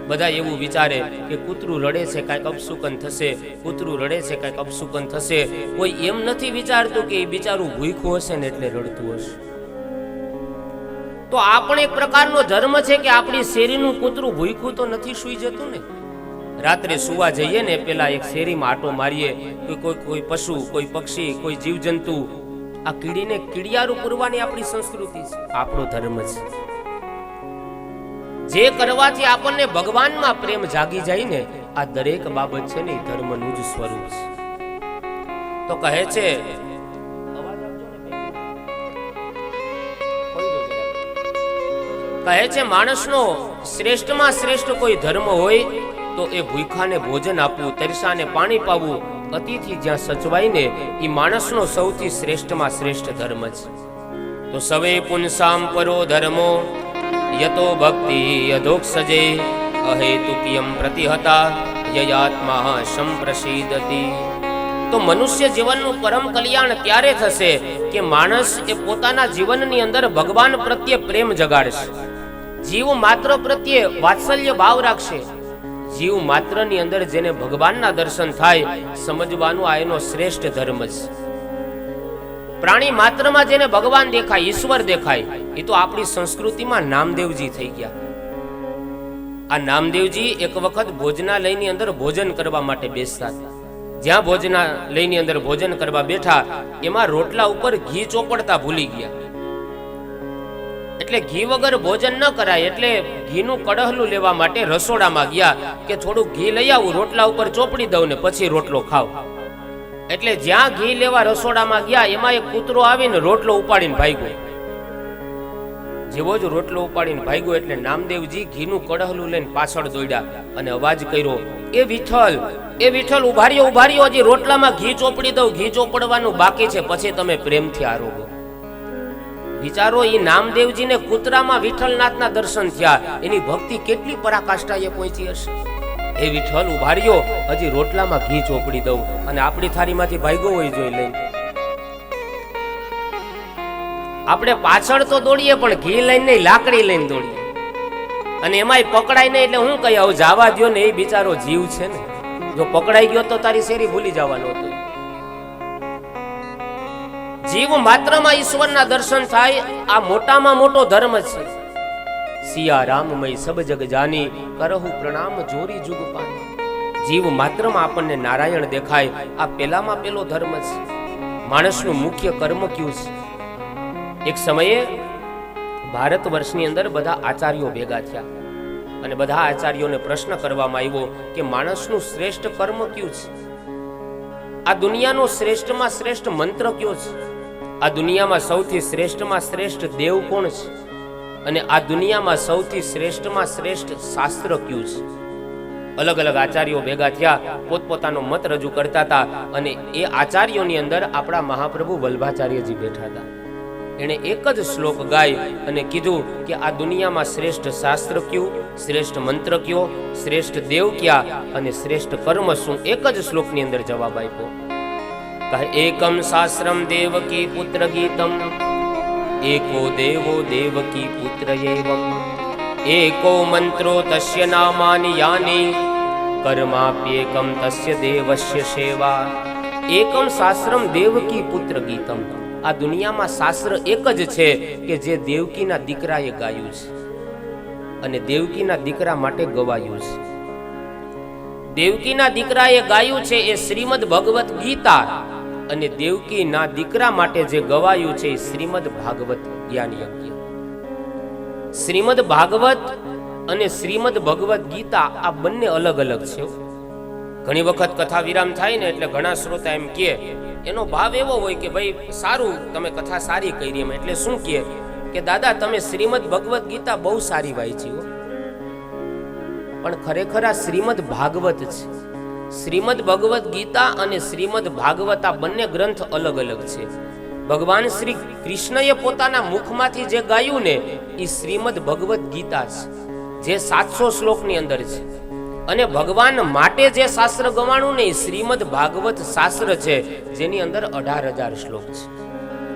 બધા એવું વિચારે કે કૂતરું રડે છે કાંઈક અપશુકન થશે, કૂતરું રડે છે કાંઈક અપશુકન થશે. કોઈ એમ નથી વિચારતું કે એ બિચારું ભૂખ્યું હશે ને એટલે રડતું હશે. તો આ પણ એક પ્રકારનો ધર્મ છે કે આપણી શેરીનું કૂતરું ભૂખ્યું તો નથી સૂઈ જતું ને. રાત્રે સુવા જઈએ ને પેલા એક શેરીમાં આટો મારીએ, કોઈ પશુ, કોઈ પક્ષી, કોઈ જીવજંતુ, આ કીડીને કીડિયારું પૂરવાની આપણી સંસ્કૃતિ છે, આપણો ધર્મ છે. જે કરવાથી આપણને ભગવાનમાં પ્રેમ જાગી જાય ને આ દરેક બાબત છે ને એ ધર્મનું જ સ્વરૂપ છે. તો કહે છે માણસનો શ્રેષ્ઠમાં શ્રેષ્ઠ કોઈ ધર્મ હોય તો એ ભૂખાને ભોજન આપવું, તરસાને પાણી પાવું, અતિથિ જ્યાં સચવાય ને એ માણસનો સૌથી શ્રેષ્ઠમાં શ્રેષ્ઠ ધર્મ છે. તો સવે પુંસામ પરો ધર્મો યતો ભક્તિ અધોક્ષજે અહેતુક્યમ પ્રતિહતા યયાત્મા સંપ્રસિદ્ધતિ. તો મનુષ્ય જીવનનું પરમ કલ્યાણ ત્યારે થશે કે માણસ એ પોતાના જીવનની અંદર ભગવાન પ્રત્યે પ્રેમ જગાડશે, જીવ માત્ર પ્રત્યે વાત્સલ્ય ભાવ રાખશે. જીવ માત્રની અંદર જેને ભગવાનના દર્શન થાય સમજવાનું આ એનો શ્રેષ્ઠ ધર્મ છે. પ્રાણી માત્રમાં જેને ભગવાન દેખાય, ઈશ્વર દેખાય, એ તો આપણી સંસ્કૃતિમાં નામદેવજી થઈ ગયા. આ નામદેવજી એક વખત ભોજનાલયની અંદર ભોજન કરવા માટે બેસતા હતા. જ્યાં ભોજનાલયની અંદર ભોજન કરવા બેઠા, એમાં રોટલા ઉપર ઘી ચોપડતા ભૂલી ગયા. એટલે ઘી વગર ભોજન ન કરાય, એટલે ઘીનું કડહલું લેવા માટે રસોડામાં ગયા કે થોડું ઘી લઈ આવું, રોટલા ઉપર ચોપડી દઉં ને પછી રોટલો ખાવ. એટલે જ્યાં ઘી લેવા રસોડામાં ગયા, એમાં એક કૂતરો આવીને રોટલો ઉપાડીને ભાગ્યો. જેવો જ રોટલો ઉપાડીને ભાગ્યો એટલે નામદેવજી ઘીનું કડહલું લઈને પાછળ દોડ્યા અને અવાજ કર્યો, એ વિઠ્ઠલ ઉભા રહ્યો, હજી રોટલામાં ઘી ચોપડી દઉં, ઘી ચોપડવાનું બાકી છે, પછી તમે પ્રેમથી આરોગો. વિચારો, એ નામદેવજીને કૂતરામાં વિઠ્ઠલનાથના દર્શન થયા, એની ભક્તિ કેટલી પરાકાષ્ઠાએ પહોંચી હશે. એ વિઠ્ઠલ ઉભા રહ્યો, હજી રોટલામાં ઘી ચોપડી દઉં, અને આપણી થાળીમાંથી ભાગ્યો હોય જોઈ લઈને. આપણે પાછળ તો દોડીએ, પણ ઘી લઈને નહીં, લાકડી લઈને દોડીએ. અને એમાંય પકડાય નહીં એટલે હું કહી આવું, જવા દો ને, એ બિચારો જીવ છે ને. જો પકડાઈ ગયો તો તારી શેરી ભૂલી જવાનો હતો. જીવ માત્રમાં ઈશ્વરના દર્શન થાય, આ મોટામાં મોટો ધર્મ છે. સિયા રામમય સબ જગ જાની, કરહુ પ્રણામ જોરી જુગ પાની. જીવ માત્રમાં આપણને નારાયણ દેખાય, આ પેલામાં પેલો ધર્મ છે. માણસનું મુખ્ય કર્મ કયું છે? એક સમયે ભારત વર્ષની અંદર બધા આચાર્યો ભેગા થયા અને બધા આચાર્યોને પ્રશ્ન કરવામાં આવ્યો કે માણસનું શ્રેષ્ઠ કર્મ કયું છે? આ દુનિયાનો શ્રેષ્ઠમાં શ્રેષ્ઠ મંત્ર કયો છે? આ દુનિયામાં સૌથી શ્રેષ્ઠમાં શ્રેષ્ઠ દેવ કોણ છે? અને આ દુનિયામાં સૌથી શ્રેષ્ઠમાં શ્રેષ્ઠ શાસ્ત્ર કયું છે? અલગ અલગ આચાર્યો ભેગા થયા, પોતપોતાનો મત રજૂ કરતા હતા. અને એ આચાર્યોની અંદર આપણા મહાપ્રભુ વલ્ભાચાર્યજી બેઠા હતા. એણે એક જ શ્લોક ગાય અને કીધું કે આ દુનિયામાં શ્રેષ્ઠ શાસ્ત્ર કયું, શ્રેષ્ઠ મંત્ર કયો, શ્રેષ્ઠ દેવ ક્યાં અને શ્રેષ્ઠ કર્મ શું? એક જ શ્લોકની અંદર જવાબ આપ્યો. કહે એકમ શાસ્ત્રમ દેવકી પુત્ર ગીતમ, એકો દેવો દેવકી પુત્ર એવમ, એકો મંત્રો તસ્ય નામાની યાની, કર્માપ્યેકમ તસ્ય દેવસ્ય સેવા. એકમ શાસ્ત્રમ દેવકી પુત્ર ગીતમ. આ દુનિયામાં શાસ્ત્ર એક જ છે કે જે દેવકીના દીકરાએ ગાયું છે અને દેવકીના દીકરા માટે ગવાયું છે. દેવકીના દીકરાએ ગાયું છે એ શ્રીમદ ભગવત ગીતા, અને દેવકીના દીકરા માટે જે ગવાયું છે એ શ્રીમદ ભાગવત જ્ઞાન યજ્ઞ. શ્રીમદ ભાગવત અને શ્રીમદ ભગવત ગીતા આ બંને અલગ અલગ છે. ઘણી વખત કથા વિરામ થાય ને એટલે ઘણા શ્રોતા એમ કહે, એનો ભાવ એવો હોય કે ભાઈ સારું, તમે કથા સારી કરી. એમ એટલે શું કહે કે દાદા તમે શ્રીમદ ભગવત ગીતા બહુ સારી વાંચી હો, પણ ખરેખર આ શ્રીમદ ભાગવત છે. શ્રીમદ ભગવત ગીતા અને શ્રીમદ ભાગવત આ બંને ગ્રંથ અલગ અલગ છે. ભગવાન શ્રી કૃષ્ણએ પોતાના મુખમાંથી જે ગાયું ને એ શ્રીમદ ભગવત ગીતા છે, જે 700 શ્લોકની અંદર છે. અને ભગવાન માટે જે શાસ્ત્ર ગવાણું ને એ શ્રીમદ ભાગવત શાસ્ત્ર છે, જેની અંદર 18,000 શ્લોક છે.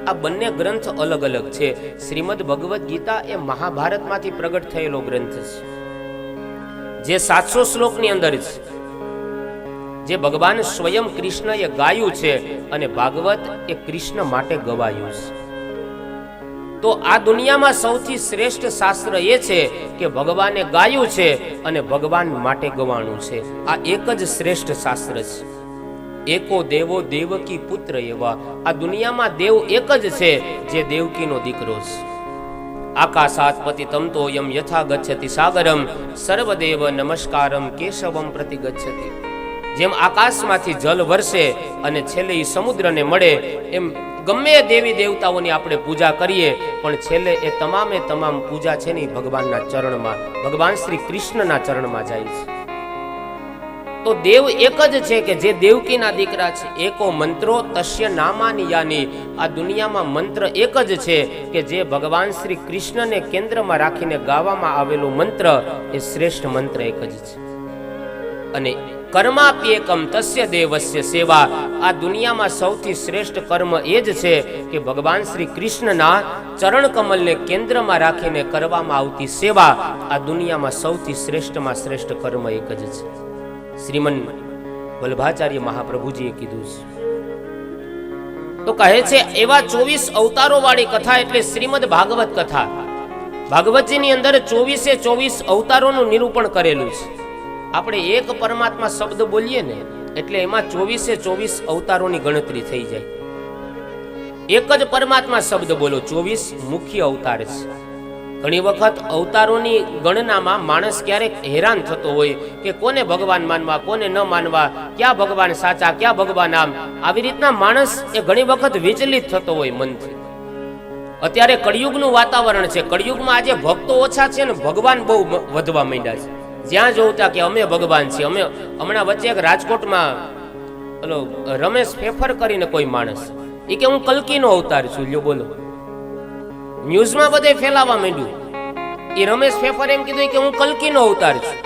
આ બંને ગ્રંથ અલગ અલગ છે. શ્રીમદ ભગવત ગીતા એ મહાભારતમાંથી પ્રગટ થયેલો ગ્રંથ છે, જે 700 શ્લોકની અંદર છે, જે ભગવાન સ્વયં કૃષ્ણએ ગાયું છે. અને ભાગવત એ કૃષ્ણ માટે ગવાયું છે. તો આ દુનિયામાં સૌથી શ્રેષ્ઠ શાસ્ત્ર એ છે કે ભગવાને ગાયું છે અને ભગવાન માટે ગવાણું છે. આ એક જ શ્રેષ્ઠ શાસ્ત્ર છે. એકો દેવો દેવકી પુત્ર એવા. આ દુનિયામાં દેવ એક જ છે જે દેવકીનો દીકરો છે. આકાશાત પતિતમ તોયમ યથા ગચ્છતિ સાગરમ, સર્વદેવ નમસ્કારમ કેશવમ પ્રતિ ગચ્છતિ. જેમ આકાશમાંથી જલ વરસે અને છેલ્લે એ સમુદ્રને મળે, એમ ગમે દેવી દેવતાઓની આપણે પૂજા કરીએ, પણ છેલ્લે એ તમામે તમામ પૂજા છે ને ભગવાનના ચરણમાં, ભગવાન શ્રી કૃષ્ણના ચરણમાં જાય છે. તો દેવ એક જ છે કે જે દેવકીના દીકરા છે. એકો મંત્રો તસ્ય નામાની યાની. આ દુનિયામાં મંત્ર એક જ છે કે જે ભગવાન શ્રી કૃષ્ણને કેન્દ્રમાં રાખીને ગાવામાં આવેલો મંત્ર એ શ્રેષ્ઠ મંત્ર એક જ છે. અને કર્માપ્યેકમ તસ્ય દેવસ્ય સેવા. આ દુનિયામાં સૌથી શ્રેષ્ઠ કર્મ એ જ છે કે ભગવાન શ્રી કૃષ્ણના ચરણ કમલને કેન્દ્રમાં રાખીને કરવામાં આવતી સેવા. આ દુનિયામાં સૌથી શ્રેષ્ઠમાં શ્રેષ્ઠ કર્મ એક જ છે. શ્રીમન વલ્ભાચાર્ય મહાપ્રભુજીએ કીધું છે તો કહે છે એવા 24 અવતારો વાળી કથા એટલે શ્રીમદ ભાગવત કથા. ભાગવતજીની અંદર 24 અવતારોનું નિરૂપણ કરેલું છે. આપણે એક પરમાત્મા શબ્દ બોલીએ ને એટલે એમાં 24 અવતારોની ગણતરી થઈ જાય. એક જ પરમાત્મા શબ્દ બોલો, 24 મુખ્ય અવતાર છે. ઘણી વખત અવતારોની ગણનામાં માણસ ક્યારેક હેરાન થતો હોય કે કોને ભગવાન માનવા, કોને ન માનવા, ક્યાં ભગવાન સાચા, ક્યાં ભગવાન આમ. આવી રીતના માણસ એ ઘણી વખત વિચલિત થતો હોય મનથી. અત્યારે કળિયુગનું વાતાવરણ છે. કળિયુગમાં આજે ભક્તો ઓછા છે ને ભગવાન બહુ વધવા માંડ્યા છે. જ્યાં જોતા કે અમે ભગવાન છીએ. અમે હમણાં વચ્ચે એક રાજકોટમાં ઓલો રમેશ ફેફર કરીને કોઈ માણસ એ કે હું કલ્કીનો અવતાર છું. લ્યો બોલો, ન્યૂઝમાં બધે ફેલાવા માંડ્યું. એ રમેશ ફેફર એમ કીધું કે હું કલ્કીનો અવતાર છું.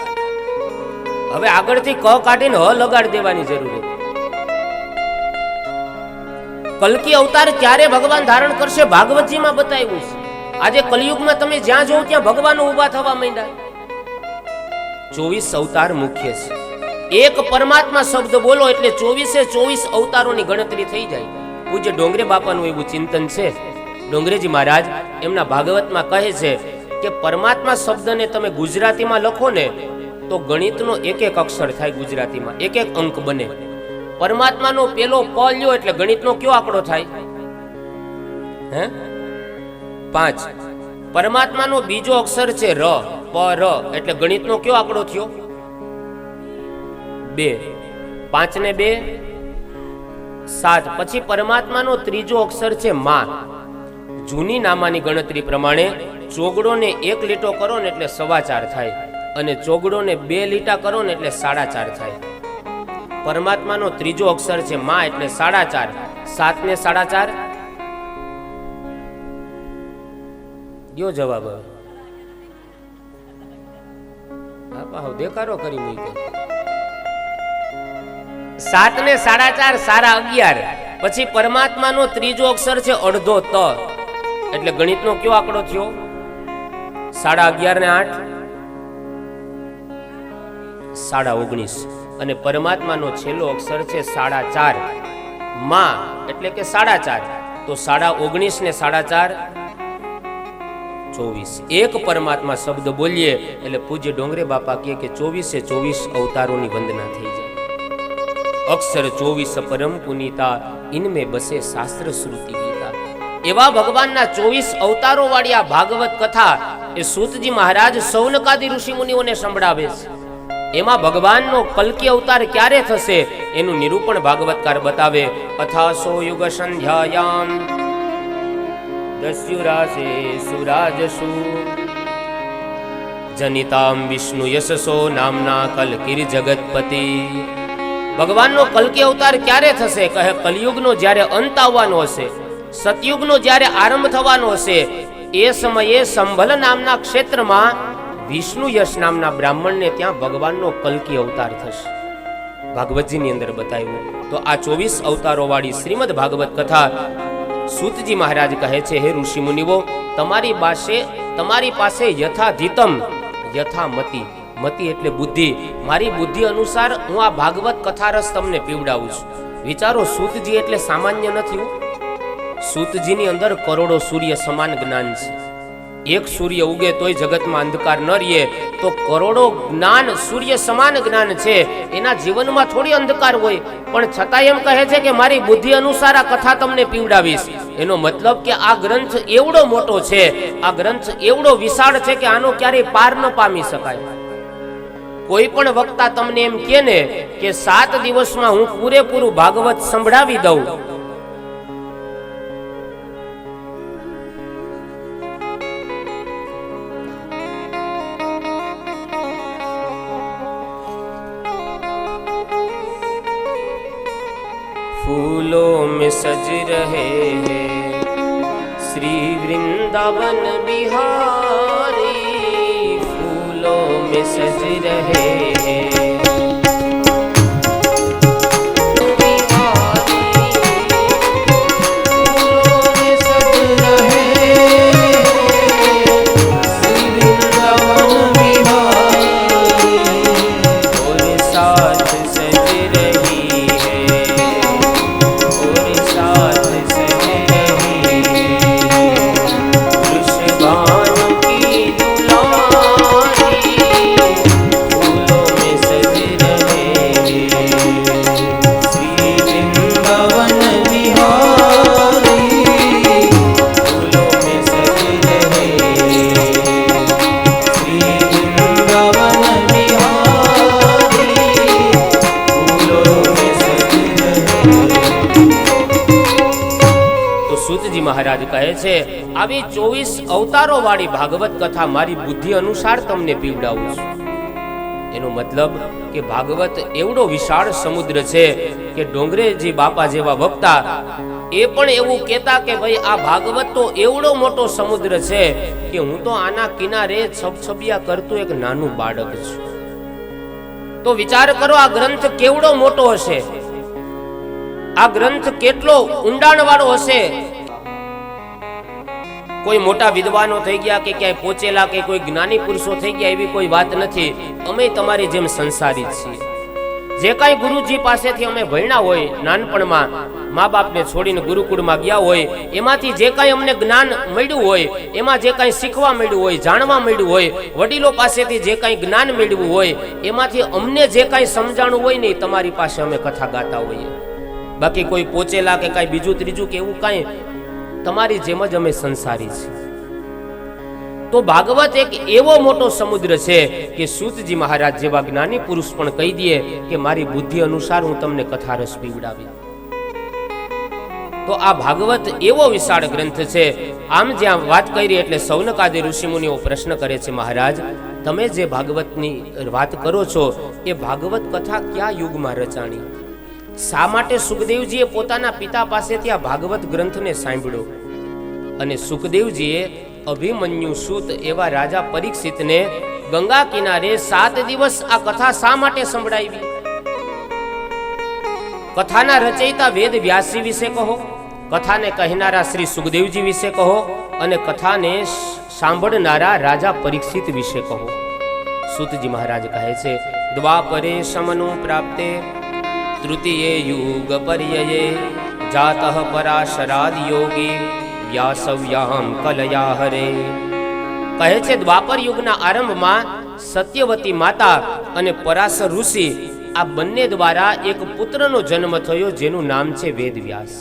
હવે આગળથી ક કાઢીને હ લગાડી દેવાની જરૂર હતી. કલ્કી અવતાર ક્યારે ભગવાન ધારણ કરશે ભાગવતજીમાં બતાવ્યું છે. આજે કલિયુગમાં તમે જ્યાં જોવો ત્યાં ભગવાનો ઊભા થવા માંડ્યા. 24 અવતાર મુખ્ય છે. એક પરમાત્મા શબ્દ બોલો એટલે 24 અવતારોની ગણતરી થઈ જાય. પૂજ્ય ડોંગરે બાપાનું એવું ચિંતન છે. ડોંગરેજી મહારાજ એમના ભાગવતમાં કહે છે કે પરમાત્મા શબ્દને તમે ગુજરાતીમાં લખો ને તો ગણિતનો એક અક્ષર થાય. ગુજરાતીમાં એક અંક બને. પરમાત્માનો પેલો પ લ્યો એટલે ગણિતનો કયો આંકડો થાય? 5. પરમાત્માનો બીજો અક્ષર છે ર, પ ર એટલે ગણિતનો કયો આંકડો થયો? 2. 5 ને 2 7. પછી પરમાત્માનો ત્રીજો અક્ષર છે મા. જૂની નામાની ગણતરી પ્રમાણે ચોગડો ને 1 લીટો કરો ને એટલે 4.25 થાય અને ચોગડો ને 2 લીટા કરો ને એટલે 4.5 થાય. પરમાત્માનો ત્રીજો અક્ષર છે મા એટલે 4.5. 7 ને 4.5 ગયો જવાબ. હવે દેખાડો કરી મૂક્યો. 7 ને 4.5 સારા 11. પછી પરમાત્માનો ત્રીજો અક્ષર છે અડધો ત એટલે ગણિતનો કયો આંકડો થયો? 11.5 ને 8 19.5. અને પરમાત્માનો છેલ્લો અક્ષર છે 4.5 મા એટલે કે 4.5. તો 19.5 ને 4.5 24. એક પરમાત્મા શબ્દ બોલીએ એટલે પૂજ્ય ડોંગરે બાપા કહે કે 24 અવતારોની વંદના થઈ જાય. અક્ષર 24 પરમ પુનીતા ઇનમે બસે શાસ્ત્ર શ્રુતિ ગીતા. એવા ભગવાનના 24 અવતારો વાળી આ ભાગવત કથા એ સૂતજી મહારાજ સૌનકાદી ઋષિ મુનિઓને સંભળાવે છે. એમાં ભગવાનનો કલ્કી અવતાર ક્યારે થશે એનું નિરૂપણ ભાગવતકાર બતાવે. અથાસો યુગ સંધ્યાયામ દસ્યુરાસે સુરાજસુ જનિતામ વિષ્ણુ યશસો નામના કલ્કીર જગતપતિ. ભગવાનનો કલ્કી અવતાર ક્યારે થશે? કહે કલિયુગનો જ્યારે અંત આવવાનો હશે, સતયુગનો જ્યારે આરંભ થવાનો હશે એ સમયે સંભલ નામના ક્ષેત્રમાં વિષ્ણુ યશ નામના બ્રાહ્મણને ત્યાં ભગવાનનો કલ્કી અવતાર થશે. ભાગવતજીની અંદર બતાવ્યું. તો આ 24 અવતારો વાળી શ્રીમદ ભાગવત કથા સૂતજી મહારાજ કહે છે, હે ઋષિ મુનિઓ, તમારી પાસે યથાધીતમ યથામતિ, મતિ એટલે બુદ્ધિ, મારી બુદ્ધિ અનુસાર હું આ ભાગવત કથા રસ તમને પીવડાવું છું. વિચારો, સૂતજી એટલે સામાન્ય નથી. સૂતજીની અંદર કરોડો સૂર્ય સમાન જ્ઞાન છે. એક સૂર્ય ઉગે તોય જગતમાં અંધકાર ન રહે, તો કરોડો જ્ઞાન સૂર્ય સમાન જ્ઞાન છે. એના જીવનમાં થોડી અંધકાર હોય, પણ છતાં એમ કહે છે કે મારી બુદ્ધિ અનુસાર આ કથા તમને પીવડાવીશ. એનો મતલબ કે આ ગ્રંથ એવડો મોટો છે, આ ગ્રંથ એવડો વિશાળ છે કે આનો ક્યારેય પાર ન પામી શકાય. કોઈ પણ વક્તા તમને એમ કહે ને કે 7 દિવસમાં હું પૂરેપૂરું ભાગવત સંભળાવી દઉં, फूलों में सज रहे हैं श्री वृंदावन बिहारी, फूलों में सज रहे हैं साथ સૂતજી મહારાજ કહે છે, આવી 24 અવતારો વાળી ભાગવત કથા મારી બુદ્ધિ અનુસાર તમને પીવડાવું છું. એનો મતલબ કે ભાગવત એવડો વિશાળ સમુદ્ર છે કે ડોંગરેજી બાપા જેવા વક્તા એ પણ એવું કહેતા કે ભાઈ આ ભાગવત તો એવડો મોટો સમુદ્ર છે કે હું તો આના કિનારે છબછબિયા કરતું એક નાનું બાળક છું. તો વિચાર કરો આ ગ્રંથ કેવડો મોટો હશે, આ ગ્રંથ કેટલો ઊંડાણ વાળો હશે. કોઈ મોટા વિદ્વાનો થઈ ગયા કે ક્યાંય પહોંચેલા કે કોઈ જ્ઞાની પુરુષો થઈ ગયા એવી કોઈ વાત નથી. અમે તમારી જેમ સંસારી છીએ. જે કાંઈ ગુરુજી પાસેથી અમે ભણ્યા હોય નાનપણમાં, મા બાપને છોડીને ગુરુકુળમાં ગયા હોય, એમાંથી જે કાંઈ અમને જ્ઞાન મળ્યું હોય, એમાં જે કાંઈ શીખવા મળ્યું હોય, જાણવા મળ્યું હોય, વડીલો પાસેથી જે કાંઈ જ્ઞાન મેળવ્યું હોય, એમાંથી અમને જે કાંઈ સમજાણું હોય ને તમારી પાસે અમે કથા ગાતા હોઈએ. બાકી કોઈ પહોંચેલા કે કાંઈ બીજું ત્રીજું કે એવું કાંઈ, તમારી જેમ જ અમે સંસારી છીએ. તો ભાગવત એક એવો મોટો સમુદ્ર છે કે સૂતજી મહારાજ જેવા જ્ઞાની પુરુષ પણ કહી દે કે મારી બુદ્ધિ અનુસાર હું તમને કથા રસ પીવડાવી. તો આ ભાગવત એવો વિશાળ ગ્રંથ છે. આમ જ્યાં વાત કરી એટલે સૌનકાદી ઋષિમુનિઓ પ્રશ્ન કરે છે, મહારાજ તમે જે ભાગવતની વાત કરો છો એ ભાગવત કથા કયા યુગમાં રચાણી? શા માટે સુખદેવજીએ પોતાના પિતા પાસેથી આ ભાગવત ગ્રંથને સાંભળ્યો અને સુખદેવજીએ અભિમન્યુ સૂત એવા રાજા પરીક્ષિતને ગંગા કિનારે 7 દિવસ આ કથા શા માટે સંભળાવી? કથાના રચયિતા વેદ વ્યાસજી વિશે કહો, કથાને કહેનારા શ્રી સુખદેવજી વિશે કહો અને કથાને સાંભળનારા રાજા પરીક્ષિત વિશે કહો. સૂતજી મહારાજ કહે છે, દ્વાપરે સમનું પ્રાપ્તે તૃતીયે યુગ પર્યયે જાતઃ પરાશરાદ યોગી વ્યાસવ્યામ કલયા હરે. કહે છે દ્વાપર યુગના આરંભમાં સત્યવતી માતા અને પરાશર ઋષિ આ બંને દ્વારા એક પુત્રનો જન્મ થયો જેનું નામ છે વેદવ્યાસ.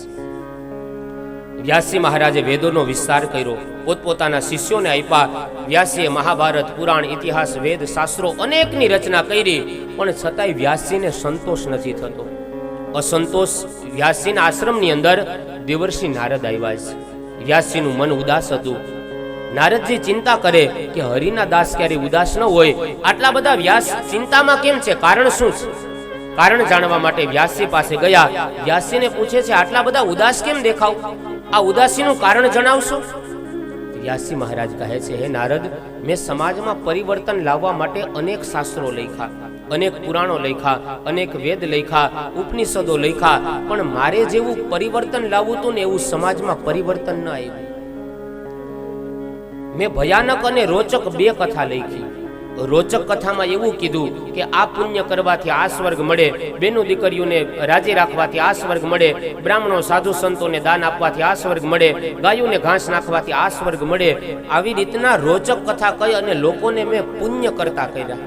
વ્યાસજી મહારાજે વેદોનો વિસ્તાર કર્યો, પોતપોતાના શિષ્યોને આપ્યા. વ્યાસીએ મહાભારત, પુરાણ, ઇતિહાસ, વેદ, શાસ્ત્રો અનેકની રચના કરી, પણ છતાંય વ્યાસજીને સંતોષ નથી થતો. અસંતોષ વ્યાસજીના આશ્રમની અંદર દેવર્ષિ નારદ આવ્યા છે. વ્યાસજીનું મન ઉદાસ હતું. નારદજી ચિંતા કરે કે હરિના દાસ ક્યારે ઉદાસ ન હોય. આટલા બધા વ્યાસ ચિંતામાં કેમ છે? કારણ શું છે? કારણ જાણવા માટે વ્યાસજી પાસે ગયા. વ્યાસજીને પૂછે છે, આટલા બધા ઉદાસ કેમ દેખાવ? આ ઉદાસીનું કારણ જણાવશો? વ્યાસજી મહારાજ કહે છે, હે નારદ, મેં સમાજમાં પરિવર્તન લાવવા માટે અનેક શાસ્ત્રો લખ્યા, અનેક પુરાણો લખ્યા, અનેક વેદ લખ્યા, ઉપનિષદો લખ્યા, પણ મારે જેવું પરિવર્તન લાવવું હતું ને એવું સમાજમાં પરિવર્તન ન આવ્યું. મેં ભયાનક અને રોચક 2 કથા લખી. રોચક કથામાં એવું કીધું કે આ પુણ્ય કરવાથી આ સ્વર્ગ મળે, બેનો દીકરીઓને રાજી રાખવાથી આ સ્વર્ગ મળે, બ્રાહ્મણો સાધુ સંતોને દાન આપવાથી આ સ્વર્ગ મળે, ગાયોને ઘાસ નાખવાથી આ સ્વર્ગ મળે. આવી રીતના રોચક કથા કહી અને લોકોને મેં પુણ્ય કરતા કર્યા.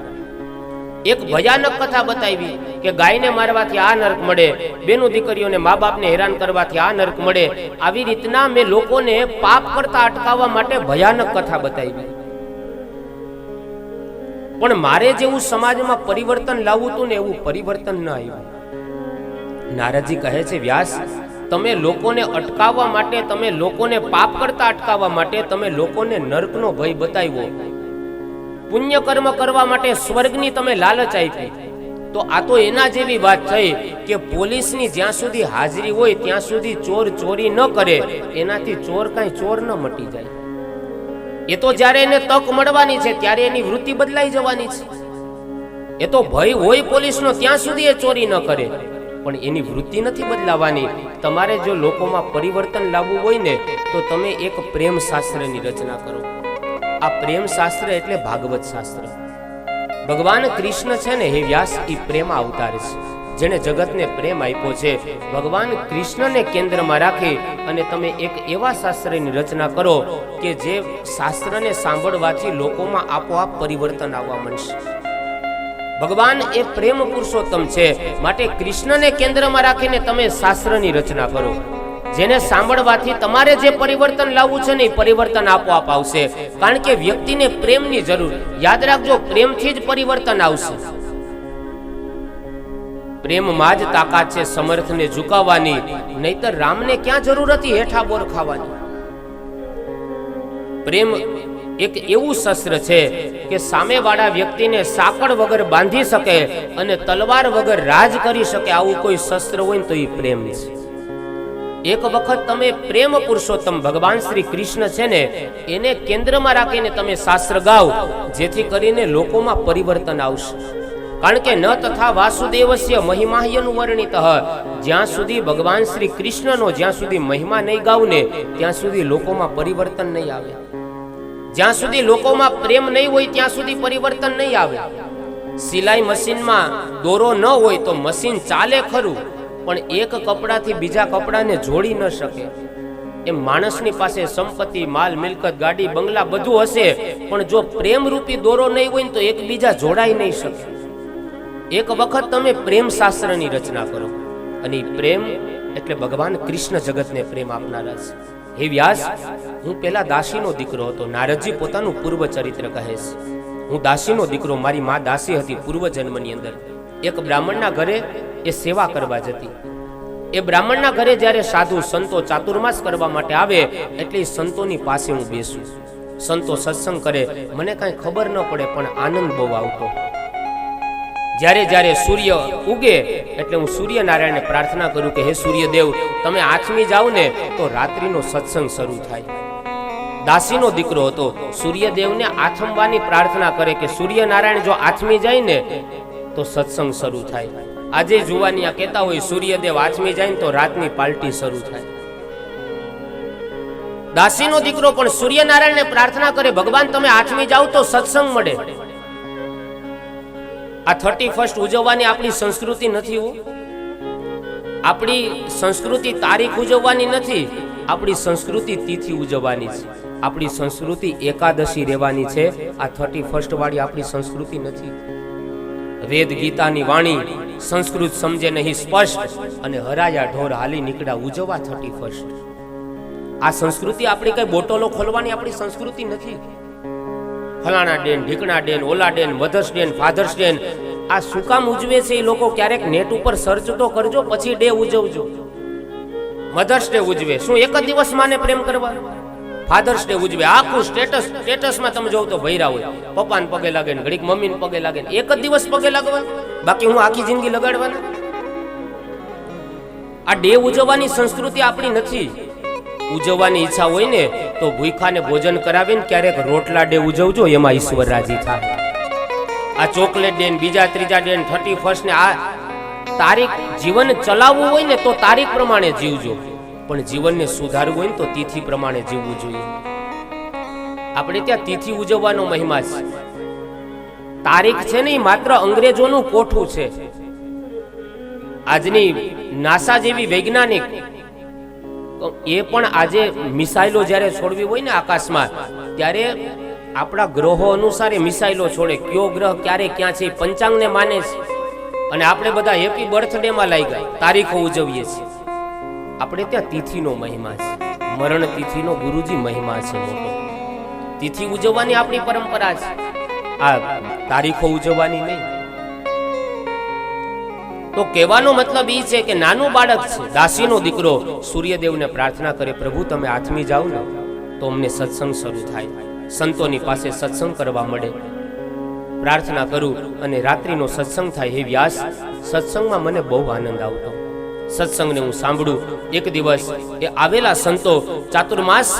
એક ભયાનક કથા બતાવી કે ગાયને મારવાથી આ નરક મળે, બેનો દીકરીઓને મા બાપને હેરાન કરવાથી આ નરક મળે. આવી રીતના મેં લોકોને પાપ કરતા અટકાવવા માટે ભયાનક કથા બતાવી. પણ મારે જેવું સમાજમાં પરિવર્તન લાવવું હતું ને એવું પરિવર્તન ન આવ્યું. નારદજી કહે છે, વ્યાસ, તમે લોકોને અટકાવવા માટે, તમે લોકોને પાપ કરતા અટકાવવા માટે તમે લોકોને નરકનો ભય બતાવ્યો, પુણ્ય કર્મ કરવા માટે સ્વર્ગની તમે લાલચ આપી. તો આ તો એના જેવી વાત થઈ કે પોલીસની જ્યાં સુધી હાજરી હોય ત્યાં સુધી ચોર ચોરી ન કરે, એનાથી ચોર કાંઈ ચોર ન મટી જાય. એ તો જ્યારે એને તક મળવાની છે ત્યારે એની વૃત્તિ બદલાઈ જવાની છે. એ તો ભય હોય પોલીસનો ત્યાં સુધી એ ચોરી ન કરે, પણ એની વૃત્તિ નથી બદલાવાની. તમારે જો લોકોમાં પરિવર્તન લાવવું હોય ને તો તમે એક પ્રેમ શાસ્ત્રની રચના કરો. આ પ્રેમ શાસ્ત્ર એટલે ભાગવત શાસ્ત્ર. ભગવાન કૃષ્ણ છે ને, હે વ્યાસ, એ પ્રેમ અવતાર છે જેને જગતને પ્રેમ આપ્યો છે. ભગવાન કૃષ્ણને કેન્દ્રમાં રાખી અને તમે એક એવા શાસ્ત્રની રચના કરો કે જે શાસ્ત્રને સાંભળવાથી લોકોમાં આપોઆપ પરિવર્તન આવવા માંડશે. ભગવાન એ પ્રેમ પુરુષોત્તમ છે, માટે કૃષ્ણને કેન્દ્રમાં રાખીને તમે શાસ્ત્રની રચના કરો, જેને સાંભળવાથી તમારે જે પરિવર્તન લાવવું છે ને એ પરિવર્તન આપોઆપ આવશે. કારણ કે વ્યક્તિને પ્રેમની જરૂર. યાદ રાખજો, પ્રેમથી જ પરિવર્તન આવશે. પ્રેમમાં જ તાકાત છે સમર્થને ઝુકાવવાની, નહીતર રામને ક્યાં જરૂર હતી હેઠા બોર ખાવાની? પ્રેમ એક એવું શસ્ત્ર છે કે સામેવાળા વ્યક્તિને સાંકળ વગર બાંધી શકે અને તલવાર વગર રાજ કરી શકે. આવું કોઈ શસ્ત્ર હોય ને તો એ પ્રેમ છે. એક વખત તમે પ્રેમ પુરુષોત્તમ ભગવાન શ્રી કૃષ્ણ છે ને એને કેન્દ્રમાં રાખીને તમે શાસ્ત્ર ગાઓ, જેથી કરીને લોકોમાં પરિવર્તન આવશે. કારણ કે ન તથા વાસુદેવસ્ય મહિમાહ્યનું વર્ણિત, જ્યાં સુધી ભગવાન શ્રી કૃષ્ણનો જ્યાં સુધી મહિમા નહીં ગાવ ને ત્યાં સુધી લોકોમાં પરિવર્તન નહીં આવે. જ્યાં સુધી લોકોમાં પ્રેમ નહીં હોય ત્યાં સુધી પરિવર્તન નહીં આવે. સિલાઈ મશીનમાં દોરો ન હોય તો મશીન ચાલે ખરું, પણ એક કપડાથી બીજા કપડાને જોડી ન શકે. એમ માણસની પાસે સંપત્તિ, માલ, મિલકત, ગાડી, બંગલા બધું હશે, પણ જો પ્રેમ રૂપી દોરો નહીં હોય તો એકબીજા જોડાઈ નહીં શકે. એક વખત તમે પ્રેમ શાસ્ત્રની રચના કરો, અને પ્રેમ એટલે ભગવાન કૃષ્ણ જગતને પ્રેમ આપનારા છે. હે વ્યાસ, હું પેલા દાસીનો દીકરો હતો. નારદજી પોતાનું પૂર્વ ચરિત્ર કહે છે. હું દાસીનો દીકરો, મારી માં દાસી હતી પૂર્વ જન્મની અંદર. એક બ્રાહ્મણના ઘરે એ સેવા કરવા જતી. એ બ્રાહ્મણના ઘરે જ્યારે સાધુ સંતો ચાતુર્માસ કરવા માટે આવે એટલે સંતોની પાસે હું બેસું. સંતો સત્સંગ કરે, મને કાંઈ ખબર ન પડે, પણ આનંદ બહુ આવતો. જ્યારે જ્યારે સૂર્ય ઉગે એટલે હું સૂર્યનારાયણને પ્રાર્થના કરું કે હે સૂર્યદેવ, તમે આથમી જાઓ ને તો રાત્રિનો સત્સંગ શરૂ થાય. દાસીનો દીકરો હતો, સૂર્યદેવને આથમવાની પ્રાર્થના કરે કે સૂર્યનારાયણ જો આથમી જાય ને તો સત્સંગ શરૂ થાય. આજે જુવાની આ કહેતા હોય સૂર્યદેવ આથમી જાય ને તો રાતની પાર્ટી શરૂ થાય. દાસીનો દીકરો પણ સૂર્યનારાયણને પ્રાર્થના કરે, ભગવાન તમે આથમી જાઓ તો સત્સંગ મળે. આ 31 ઉજવવાની આપણી સંસ્કૃતિ નથી હો. આપણી સંસ્કૃતિ તારીખ ઉજવવાની નથી, આપણી સંસ્કૃતિ તિથિ ઉજવવાની છે. આપણી સંસ્કૃતિ એકાદશી રહેવાની છે. આ 31 વાળી આપણી સંસ્કૃતિ નથી. વેદ ગીતાની વાણી સંસ્કૃત સમજે નહીં સ્પષ્ટ, અને હરાયા ઢોર હાલી નીકળ્યા ઉજવવા 31. આ સંસ્કૃતિ આપણી કઈ બોટલો ખોલવાની આપણી સંસ્કૃતિ નથી. ફલાણા ડેન, ઢીકણા ડેન, ઓલા ડેન, મધર્સ ડે, ફાધર્સ ડે, આ શું કામ ઉજવે છે એ લોકો ક્યારેક નેટ ઉપર સર્ચ તો કરજો, પછી ડે ઉજવજો. મધર્સ ડે ઉજવે, શું એક જ દિવસ માને પ્રેમ કરવા? ફાધર્સ ડે ઉજવે, આખું સ્ટેટસમાં તમે જોવ તો ભૈરા હોય, પપ્પાને પગે લાગે ને ઘડીક મમ્મીને પગે લાગે ને, એક જ દિવસ પગે લાગવા, બાકી હું આખી જિંદગી લગાડવાના? આ ડે ઉજવવાની સંસ્કૃતિ આપણી નથી. ઉજવવાની ઈચ્છા હોય ને તો ભૂખાને ભોજન કરાવીને ક્યારેક રોટલા ડે ઉજવજો, એમાં ઈશ્વર રાજી થાય. આ ચોકલેટ ડે, બીજા ત્રીજા ડે, 31 ને આ તારીખ જીવન ચલાવવું હોય ને તો તારીખ પ્રમાણે જીવજો, પણ જીવનને સુધારવું હોય ને તો તિથિ પ્રમાણે જીવવું જોઈએ. આપણે ત્યાં તિથિ ઉજવવાનો મહિમા છે. તારીખ છે ને માત્ર અંગ્રેજોનું કોઠું છે. આજની નાસા જેવી વૈજ્ઞાનિક એ પણ આજે મિસાઇલો જ્યારે છોડવી હોય ને આકાશમાં, ત્યારે આપણા ગ્રહો અનુસાર એ મિસાઇલો છોડે. કયો ગ્રહ ક્યારે ક્યાં છે પંચાંગને માને છે, અને આપણે બધા હેપી બર્થડે માં લાગ્યા તારીખો ઉજવીએ છીએ. આપણે ત્યાં તિથિનો મહિમા છે, મરણ તિથિનો ગુરુજી મહિમા છે મોટો. તિથિ ઉજવવાની આપણી પરંપરા છે, આ તારીખો ઉજવવાની નહીં. તો કહેવાનો મતલબ એ છે કે નાનું બાળક છે, દાસીનો દીકરો સૂર્યદેવને પ્રાર્થના કરે, પ્રભુ તમે આથમી જાઓ ને તો અમને સત્સંગ શરૂ થાય, સંતોની પાસે સત્સંગ કરવા મળે. પ્રાર્થના કરું અને રાત્રિનો સત્સંગ થાય. હે વ્યાસ, સત્સંગમાં મને બહુ આનંદ આવતો. સત્સંગને હું સાંભળું. એક દિવસ એ આવેલા સંતો, ચાતુર્માસ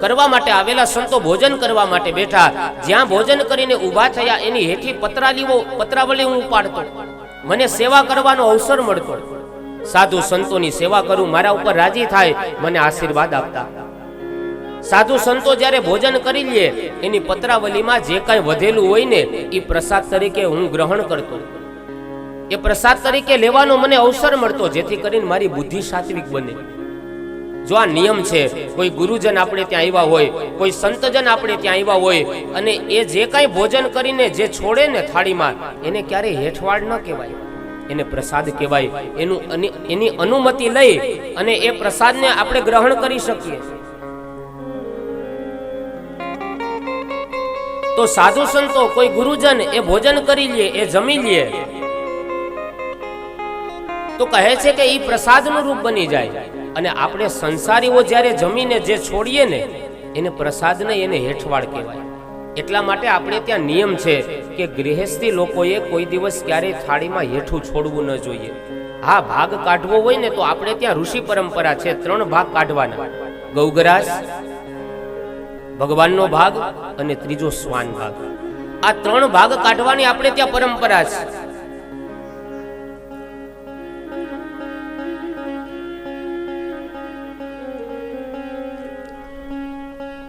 કરવા માટે આવેલા સંતો ભોજન કરવા માટે બેઠા. જ્યાં ભોજન કરીને ઊભા થયા એની હેઠી પત્રાવળી હું ઉપાડતો. મને સેવા કરવાનો અવસર મળતો. સાધુ સંતોની સેવા કરું, મારા ઉપર રાજી થાય, મને આશીર્વાદ આપતા. સાધુ સંતો જ્યારે ભોજન કરી લે એની પત્રાવલીમાં જે કાંઈ વધેલું હોય ને એ પ્રસાદ તરીકે હું ગ્રહણ કરતો. એ પ્રસાદ તરીકે લેવાનો મને અવસર મળતો, જેથી કરીને મારી બુદ્ધિ સાત્વિક બને. જો આ નિયમ છે, કોઈ ગુરુજન આપણે ત્યાં આવ્યા હોય, કોઈ સંતજન આપણે ત્યાં આવ્યા હોય, અને એ જે કાંઈ ભોજન કરીને જે છોડે ને થાળીમાં, એને ક્યારેય હેઠવાડ ન કહેવાય, એને પ્રસાદ કહેવાય. એની અનુમતિ લઈ અને એ પ્રસાદને આપણે ગ્રહણ કરી શકીએ. તો સાધુ સંતો, કોઈ ગુરુજન એ ભોજન કરી લે, એ જમી લે, તો કહે છે કે એ પ્રસાદનું રૂપ બની જાય. અને આપણે સંસારીઓ જ્યારે જમીને જે છોડીએ ને એને પ્રસાદ નહીં, એને હેઠવાડ કહેવાય. એટલા માટે આપણે ત્યાં નિયમ છે કે ગૃહસ્થી લોકોએ કોઈ દિવસ ક્યારેય થાળીમાં હેઠું છોડવું ન જોઈએ. હા, ભાગ કાઢવો હોય ને તો આપણે ત્યાં ઋષિ પરંપરા છે, 3 ભાગ કાઢવાના: ગૌગ્રાસ, ભગવાનનો ભાગ અને ત્રીજો શ્વાન ભાગ. આ 3 ભાગ કાઢવાની આપણે ત્યાં પરંપરા છે.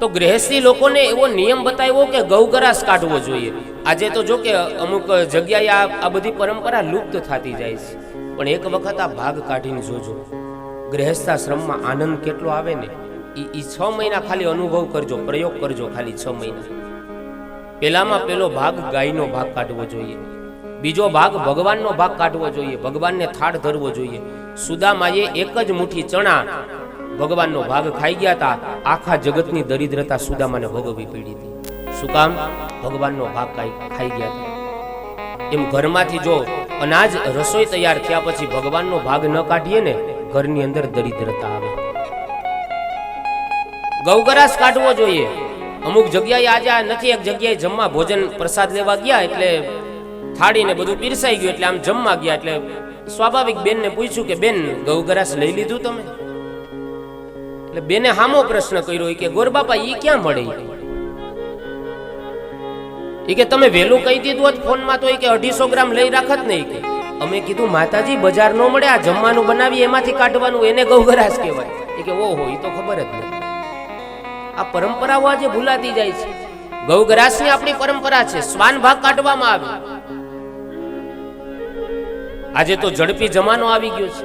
તો ગૃહસ્થી લોકોને એવો નિયમ બતાવ્યો કે ગૌગ્રાસ કાઢવો જોઈએ. આજે તો જો કે અમુક જગ્યાએ આ બધી પરંપરા લુપ્ત થતી જાય છે, પણ એક વખત આ ભાગ કાઢીને જોજો. ગૃહસ્થાશ્રમમાં આનંદ કેટલો આવે ને એ 6 મહિના ખાલી અનુભવ કરજો, પ્રયોગ કરજો. ખાલી 6 મહિના. પેલામાં પેલો ભાગ ગાયનો ભાગ કાઢવો જોઈએ. બીજો ભાગ ભગવાનનો ભાગ કાઢવો જોઈએ. ભગવાનને થાળ ધરવો જોઈએ. સુદામાએ એક જ મુઠ્ઠી ચણા ભગવાનનો ભાગ ખાઈ ગયા હતા. આખા જગતની દરિદ્રતા સુદામાને ભોગવવી પડી હતી. શું કામ? ભગવાનનો ભાગ ખાઈ ગયા હતા. એમ ઘરમાંથી જો અનાજ રસોઈ તૈયાર થયા પછી ભગવાનનો ભાગ ન કાઢીએ ને ઘરની અંદર દરિદ્રતા આવે. ગૌગ્રાસ કાઢવો જોઈએ. અમુક જગ્યાએ આજે નથી, એક જગ્યાએ જમવા ભોજન પ્રસાદ લેવા ગયા એટલે થાળીને બધું પીરસાઈ ગયું એટલે આમ જમવા ગયા એટલે સ્વાભાવિક બેનને પૂછ્યું કે બેન, ગૌગ્રાસ લઈ લીધું તમે? એટલે બેને હામો પ્રશ્ન કર્યો કે ગોરબાપા ઈ ક્યાં મળે? ઈ કે તમે વહેલું કહી દીધું હોત ફોનમાં તો કે 250 ગ્રામ લઈ રાખત નહીં. કે અમે કીધું માતાજી બજાર નો મળે, આ જમવાનું બનાવી એમાંથી કાઢવાનું, એને ગૌગ્રાસ કહેવાય. એ કે ઓહો, ઈ તો ખબર જ નથી. આ પરંપરાઓ આજે ભૂલાતી જાય છે. ગૌગ્રાસની આપણી પરંપરા છે. શ્વાન ભાગ કાઢવામાં આવે. આજે તો ઝડપી જમાનો આવી ગયો છે.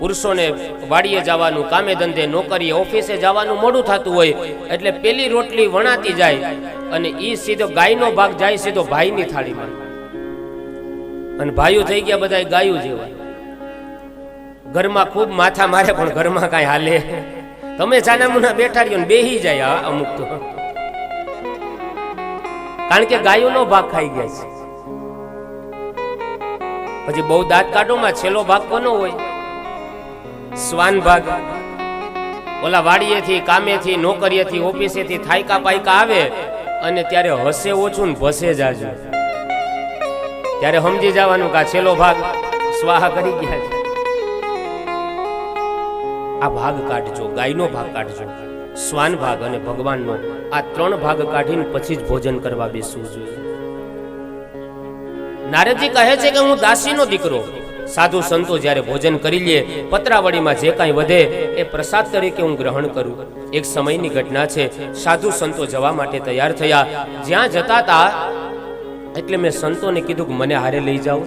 પુરુષોને વાડીએ જવાનું, કામે ધંધે, નોકરીએ, ઓફિસે જવાનું મોડું થતું હોય એટલે પેલી રોટલી વણાતી જાય અને ઈ સીધો ગાયનો ભાગ જાય સીધો ભાઈની થાળીમાં. અને ભાઈઓ થઈ ગયા બધા ગાયું જેવા. ઘરમાં ખૂબ માથા મારે પણ ઘરમાં કાંઈ હાલે. તમે જાનામુના બેઠા રહ્યો ને બેહી જાય અમુક તો, કારણ કે ગાયોનો ભાગ ખાઈ ગયા છે. પછી બહુ દાંત કાઢોમાં છેલ્લો ભાગ કોનો હોય? શ્વાન ભાગ. ઓલા વાડીએથી, કામેથી, નોકરીએથી, ઓફિસેથી થાયકા પાયકા આવે અને ત્યારે હસે ઓછું ને ભસે જાજુ. ત્યારે સમજી જવાનું કે આ છેલ્લો ભાગ સ્વાહા કરી ગયા છે. આ ભાગ કાઢજો, ગાયનો ભાગ કાઢજો, શ્વાન ભાગ અને ભગવાનનો. આ 3 ભાગ કાઢીને પછી જ ભોજન કરવા બેસવું જોઈએ. નારદજી કહે છે કે હું દાસીનો દીકરો. સાધુ સંતો જ્યારે ભોજન કરી લે, પતરાવળીમાં જે કાંઈ વધે એ પ્રસાદ તરીકે હું ગ્રહણ કરું. એક સમયની ઘટના છે. સાધુ સંતો જવા માટે તૈયાર થયા. જ્યાં જતા હતા એટલે મેં સંતોને કીધું કે મને હારે લઈ જાઓ.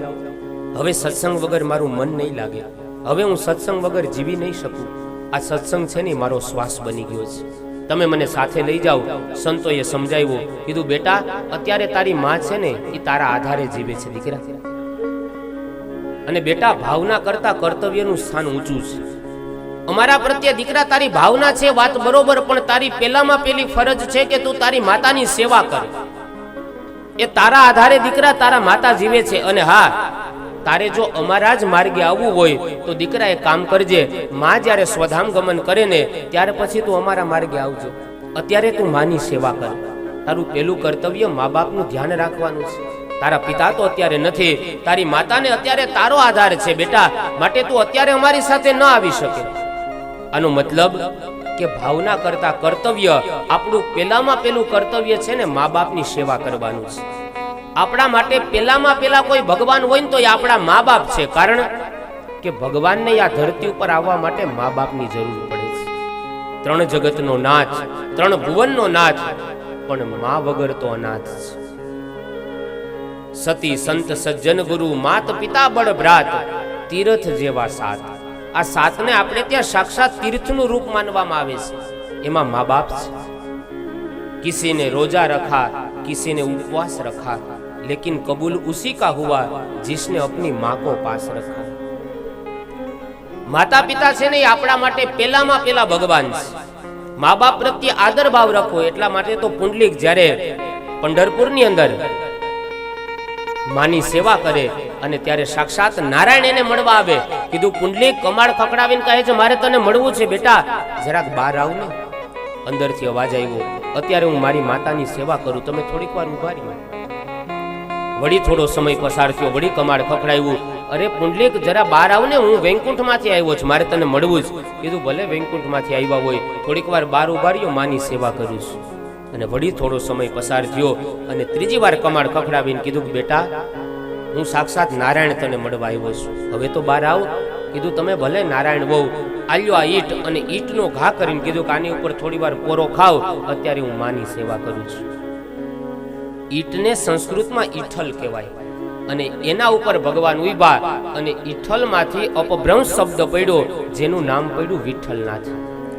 હવે સત્સંગ વગર મારું મન નહીં લાગે. હવે હું સત્સંગ વગર જીવી નહીં શકું. આ સત્સંગ છે ને મારો શ્વાસ બની ગયો છે. તમે મને સાથે લઈ જાઓ. સંતોએ સમજાવ્યું, કીધું બેટા, અત્યારે તારી માં છે ને એ તારા આધારે જીવે છે દીકરા. અને બેટા, ભાવના કરતા કર્તવ્યનું સ્થાન ઊંચું છે. અમારા પ્રત્યે દીકરા તારી ભાવના છે, વાત બરોબર, પણ તારી પેલામાં પેલી ફરજ છે કે તું તારી માતાની સેવા કર. એ તારા આધારે દીકરા તારા માતા જીવે છે. અને હા, તારે જો અમારા જ માર્ગે આવવું હોય તો દીકરા એ કામ કરજે. માં જ્યારે સ્વધામ ગમન કરે ને ત્યારે પછી તું અમારા માર્ગે આવજો. અત્યારે તું માની સેવા કર. તારું પેલું કર્તવ્ય મા બાપનું ધ્યાન રાખવાનું છે. તારા પિતા તો અત્યારે નથી, તારી માતાને અત્યારે તારો આધાર છે બેટા, માટે તું અત્યારે અમારી સાથે ન આવી શકે. આનો મતલબ કે ભાવના કરતા કર્તવ્ય, આપણું પેલામાં પેલું કર્તવ્ય છે ને મા બાપની સેવા કરવાનું છે. આપણા માટે પેલામાં પેલા કોઈ ભગવાન હોય ને તો એ આપણા મા બાપ છે. કારણ કે ભગવાનને આ ધરતી ઉપર આવવા માટે મા બાપની જરૂર પડે છે. 3 જગતનો નાથ, 3 ભુવનનો નાથ, પણ મા વગર તો અનાથ છે. સતી સંત સજ્જન ગુરુ માત પિતા બળ ભ્રાત તીર્થ જેવા સાત. આ સાતને આપણે ત્યાં સાક્ષાત તીર્થનું રૂપ માનવામાં આવે છે. એમાં મા બાપ છે. કિસીને રોજા રખા, કિસીને ઉપવાસ રખા, लेकिन कबूल उसी का हुआ जिसने अपनी माँ को पास रखा. माता पिता છે ને આપણા માટે પેલામાં પેલા ભગવાન છે. મા બાપ પ્રત્યે આદર ભાવ રાખો. એટલા માટે તો પુંડલિક જ્યારે પંઢરપુરની અંદર માની સેવા કરે અને ત્યારે સાક્ષાત નારાયણ એને મળવા આવે. કીધું પુંડલીક કમાડ ખખડાવીને કહે છે મારે તને મળવું છે બેટા, જરાક બહાર આવ ને. અંદરથી અવાજ આવ્યો, અત્યારે હું મારી માતાની સેવા કરું, તમે થોડીક વાર ઉભા રહ્યો. વળી થોડો સમય પસાર થયો, વળી કમાડ ખખડાવ્યું. અરે પુંડલીક જરા બહાર આવ ને, હું વૈકુંઠમાંથી આવ્યો છું, મારે તને મળવું જ. કીધું ભલે વૈકુંઠમાંથી આવ્યા હોય, થોડીક વાર બહાર ઉભા રહ્યો, માની સેવા કરું છું. અને વળી થોડો સમય પસાર થયો અને ત્રીજી વાર કમાડ ખખડાવીને કીધું બેટા હું સાક્ષાત નારાયણ તને મળવા આવ્યો છું, હવે તો બહાર આવ. કીધું તમે ભલે નારાયણ બહુ. આલ્યો આ ઈટ અને ઈટનો ઘા કરીને કીધું કે આની ઉપર થોડી વાર પોરો ખાવ, અત્યારે હું માની સેવા કરું છું. ઈટને સંસ્કૃતમાં ઈઠલ કહેવાય અને એના ઉપર ભગવાન ઉભા અને ઈઠલમાંથી અપભ્રંશ શબ્દ પડ્યો, જેનું નામ પડ્યું વિઠ્ઠલનાથ.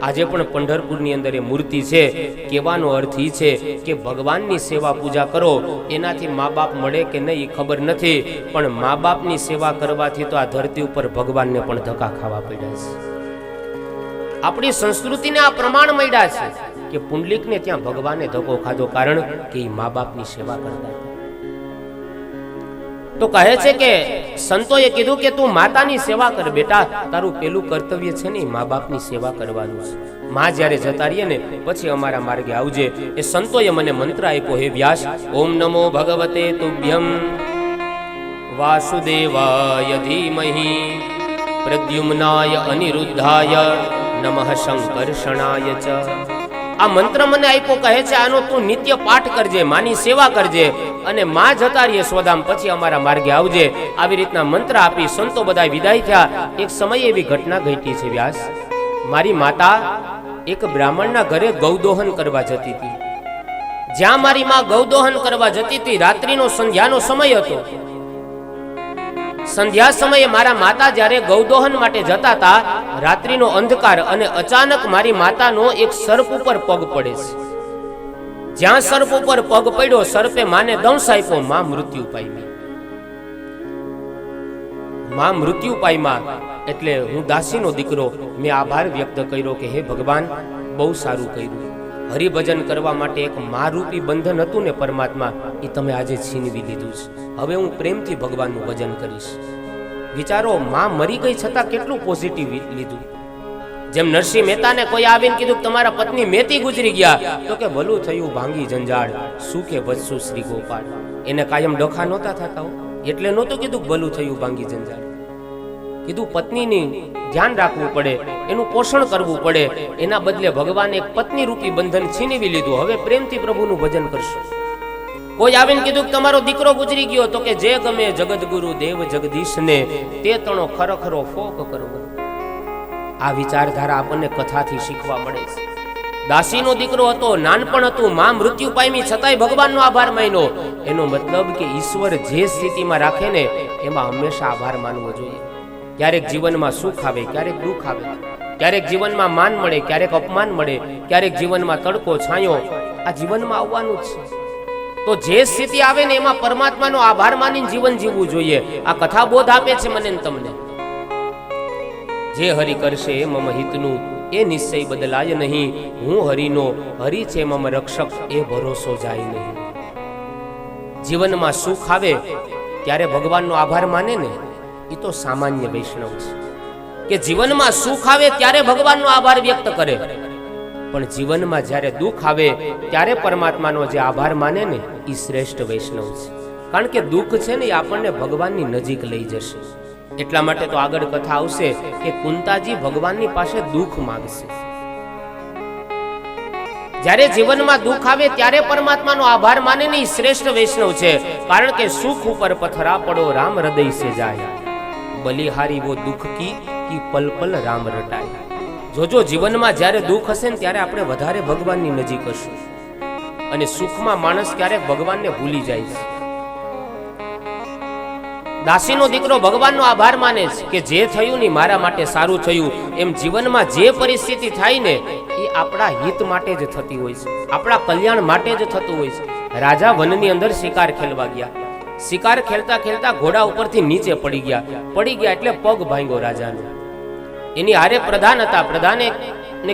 આજે પણ પંઢરપુરની અંદર એ મૂર્તિ છે. કહેવાનો અર્થ એ છે કે ભગવાનની સેવા પૂજા કરો, એનાથી મા બાપ મળે કે નહીં ખબર નથી, પણ મા બાપની સેવા કરવાથી તો આ ધરતી ઉપર ભગવાનને પણ ધક્કા ખાવા પડ્યા છે. આપણી સંસ્કૃતિને આ પ્રમાણ મળ્યા છે કે પુંડલીકને ત્યાં ભગવાને ધક્કો ખાધો, કારણ કે એ મા બાપની સેવા કરતા. તો કહે છે કે સંતોએ કીધું કે તું માતાની સેવા કર બેટા, તારું પેલું કર્તવ્ય છે ને મા બાપની સેવા કરવાનું છે. માં જ્યારે જતા રહીએ ને પછી અમારા માર્ગે આવજે. એ સંતોએ મને મંત્ર આપ્યો, હે વ્યાસ, ઓમ નમો ભગવતે તુભ્યમ વાસુદેવાય ધીમહિ પ્રદ્યુમ્નાય અનિરુદ્ધાય નમઃ શંકર્ષણાય ચ. આ મંત્ર મને આપ્યો, કહે છે આનો તું નિત્ય પાઠ કરજે, માની સેવા કરજે અને માં જતા રહીએ સ્વધામ પછી અમારા માર્ગે આવજે. આવી રીતના મંત્ર આપી સંતો બધા વિદાય થયા. એક સમય એવી ઘટના ઘટી છે વ્યાસ, મારી માતા એક બ્રાહ્મણના ઘરે ગૌદોહન કરવા જતી હતી. જ્યાં મારી માં ગૌદોહન કરવા જતી હતી, રાત્રિનો સંધ્યાનો સમય હતો. સંધ્યા સમયે મારા માતા જ્યારે ગૌદોહન માટે જતા હતા, રાત્રિનો અંધકાર અને અચાનક મારી માતાનો એક સર્પ ઉપર પગ પડે છે. જ્યાં સર્પ ઉપર પગ પડ્યો, સર્પે માને દંશ આપ્યો, માં મૃત્યુ પામી. માં મૃત્યુ પામ્યા એટલે હું દાસીનો દીકરો, મેં આભાર વ્યક્ત કર્યો કે હે ભગવાન, બહુ સારું કર્યું. હરિભજન કરવા માટે એક મા રૂપી બંધન હતું ને પરમાત્મા, એ તમે આજે છીનવી લીધું છે. હવે હું પ્રેમથી ભગવાનનું ભજન કરીશ. વિચારો, માં મરી ગઈ છતાં કેટલું પોઝિટિવ લીધું. જેમ નરસિંહ મહેતાને કોઈ આવીને કીધું તમારા પત્ની મેતી ગુજરી ગયા, તો કે ભલું થયું ભાંગી જંજાળ, સુખે વત્સુ શ્રી ગોપાળ. એને કાયમ ડખા નહોતા થતા, એટલે નહોતું કીધું ભલું થયું ભાંગી જંજાળ. કીધું પત્નીની ધ્યાન રાખવું પડે, એનું પોષણ કરવું પડે. એના બદલે ભગવાને એક પત્ની રૂપી બંધન છીનવી લીધું. હવે પ્રેમથી પ્રભુનું ભજન કરશું. કોઈ આવીને કીધું તમારો દીકરો ગુજરી ગયો, તો કે જે ગમે જગતગુરુ દેવ જગદીશને તે તણો ખરખરો ફોક કરવો. આ વિચારધારા આપણને કથાથી શીખવા મળે છે. દાસીનો દીકરો હતો, નાનપણ હતું, માં મૃત્યુ પામી છતાંય ભગવાનનો આભાર માન્યો. એનો મતલબ કે ઈશ્વર જે સ્થિતિમાં રાખે ને એમાં હંમેશા આભાર માનવો જોઈએ. ક્યારેક જીવનમાં સુખ આવે, ક્યારેક દુઃખ આવે, ક્યારેક જીવનમાં માન મળે, ક્યારેક અપમાન મળે, ક્યારેક જીવનમાં તડકો છાંયો, આ જીવનમાં આવવાનું જ છે. તો જે સ્થિતિ આવે ને એમાં પરમાત્માનો આભાર માનીને જીવન જીવવું જોઈએ. આ કથા બોધ આપે છે મને ને તમને. જે હરિ કરશે મમ હિતનું એ નિશ્ચય બદલાય નહીં, હું હરિનો, હરિ છે મમ રક્ષક એ ભરોસો જાય નહીં. જીવનમાં સુખ આવે ત્યારે ભગવાનનો આભાર માને ને એ તો સામાન્ય વૈષ્ણવ છે. કે જીવનમાં સુખ આવે ત્યારે ભગવાનનો આભાર વ્યક્ત કરે, પણ જીવનમાં જ્યારે દુઃખ આવે ત્યારે પરમાત્માનો જે આભાર માને ને એ શ્રેષ્ઠ વૈષ્ણવ છે. કારણ કે દુઃખ છે ને એ આપણને ભગવાનની નજીક લઈ જશે. એટલા માટે તો આગળ કથા આવશે કે કુંતાજી ભગવાનની પાસે દુઃખ માંગશે. જ્યારે જીવનમાં દુઃખ આવે ત્યારે પરમાત્માનો આભાર માને ને શ્રેષ્ઠ વૈષ્ણવ છે. કારણ કે સુખ ઉપર પથરા પડો રામ હૃદય સે જાય, બલિહારી વો દુઃખ કી પલ પલ રામ રટાય. જોજો જીવનમાં જ્યારે દુઃખ હશે ને ત્યારે આપણે વધારે ભગવાનની નજીક હશું, અને સુખમાં માણસ ક્યારેક ભગવાનને ભૂલી જાય છે. દાસીનો દીકરો ભગવાનનો આભાર માને છે કે જે થયું ને મારા માટે સારું થયું. એમ જીવનમાં જે પરિસ્થિતિ થાય ને એ આપણા હિત માટે જ થતી હોય છે, આપણા કલ્યાણ માટે જ થતું હોય છે. રાજા વનની અંદર શિકાર ખેલવા ગયા. શિકાર ખેલતા ખેલતા ઘોડા ઉપરથી નીચે પડી ગયા એટલે પગ ભાંગ્યો રાજાનો. એની હારે પ્રધાન હતા. પ્રધાને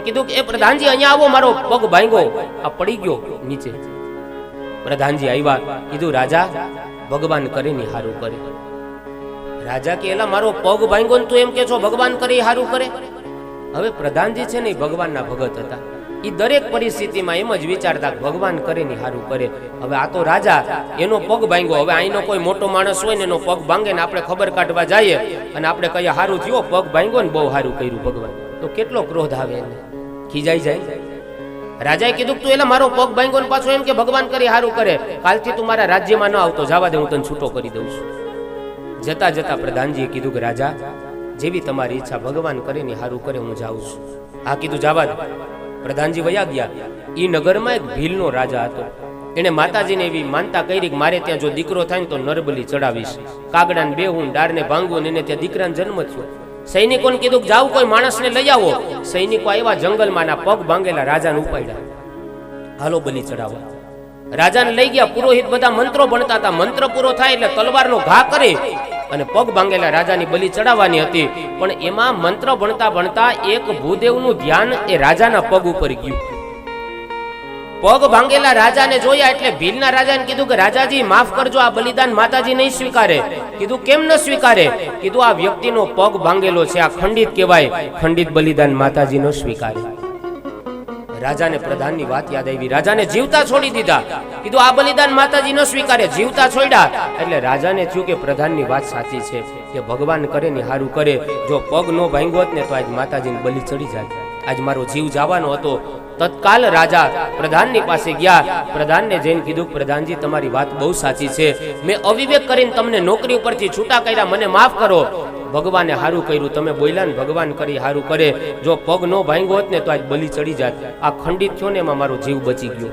કીધું કે એ પ્રધાનજી અહીંયા આવો, મારો પગ ભાંગ્યો, આ પડી ગયો નીચે. પ્રધાનજી આવ્યા, કીધું રાજા ભગવાન કરે ની હારું કરે. રાજા કે એલા મારો પગ ભાંગ્યો ને તું એમ કે છો ભગવાન કરે ઈ હારું કરે. હવે પ્રધાનજી છે ને ભગવાનના ભગત હતા. એ દરેક પરિસ્થિતિમાં એમ જ વિચારતા ભગવાન કરે ની હારું કરે. હવે આ તો રાજા એનો પગ ભાંગ્યો. હવે અહીંનો કોઈ મોટો માણસ હોય ને એનો પગ ભાંગે ને આપણે ખબર કાઢવા જઈએ અને આપણે કહીએ હારું થયો પગ ભાંગ્યો ને બહુ હારું કર્યું ભગવાન, તો કેટલો ક્રોધ આવે એને, ખીજાઈ જાય. રાજાએ કીધું તું એલા મારો પગ ભાંગ્યો ને પાછો એમ કે ભગવાન કરી હારું કરે, કાલથી તું મારા રાજ્યમાં ન આવતો, જવા દે હું તને છૂટો કરી દઉં છું. જતા જતા પ્રધાનજીએ કીધું કે રાજા જેવી તમારી ઈચ્છા, ભગવાન કરે ને હારું કરે, હું જાઉં છું. આ કીધું જવા દે. પ્રધાનજી વયા ગયા. ઈ નગરમાં એક ભીલનો રાજા હતો. એને માતાજીને એવી માનતા કરી કે મારે ત્યાં જો દીકરો થાય ને તો નરબલી ચડાવીશ, કાગડાને બેહું ડાળને ભાંગવું, એને ત્યાં દીકરાને જન્મ થયો. સૈનિકોને કીધું જાવ કોઈ માણસને લઈ આવો. સૈનિકો આવ્યા, જંગલમાં પગ ભાંગેલા રાજાને ઉપાડ્યા, હાલો બલી ચડાવવા. રાજાને લઈ ગયા. પુરોહિત બધા મંત્રો ભણતા હતા. મંત્ર પૂરો થાય એટલે તલવારનો ઘા કરી અને પગ ભાંગેલા રાજાની બલી ચડાવવાની હતી. પણ એમાં મંત્ર ભણતા ભણતા એક ભૂદેવનું ધ્યાન એ રાજાના પગ ઉપર ગયું. પગ ભાંગેલા રાજાને જોયા એટલે ભીલના રાજાને કીધું કે રાજાજી માફ કરજો, આ બલિદાન માતાજી નહીં સ્વીકારે. કીધું કેમ ન સ્વીકારે? કીધું આ વ્યક્તિનો પગ ભાંગેલો છે, આ ખંડિત કહેવાય, ખંડિત બલિદાન માતાજી ન સ્વીકારે. રાજાને પ્રધાનની વાત યાદ આવી. રાજાને જીવતા છોડી દીધા. કીધું આ બલિદાન માતાજી ન સ્વીકારે, જીવતા છોડ્યા. એટલે રાજાને થયું કે પ્રધાનની વાત સાચી છે કે ભગવાન કરે ને હારું કરે. જો પગ નો ભાંગ્યો હોત ને તો આજ માતાજીને બલિ ચડી જાય, આજ મારો જીવ જવાનો હતો. તત્કાલ રાજા પ્રધાનની પાસે ગયા. પ્રધાનને જઈને કીધું પ્રધાનજી તમારી વાત બહુ સાચી છે, મેં અવિવેક કરીને તમને નોકરી ઉપરથી છૂટા કર્યા, મને માફ કરો. ભગવાને હારું કર્યું, તમે બોલ્યા ને ભગવાન કરી હારું કરે. જો પગ નો ભાંગ્યો હોત ને તો આજ બલિ ચડી જાત. આ ખંડિત થયો ને એમાં મારો જીવ બચી ગયો.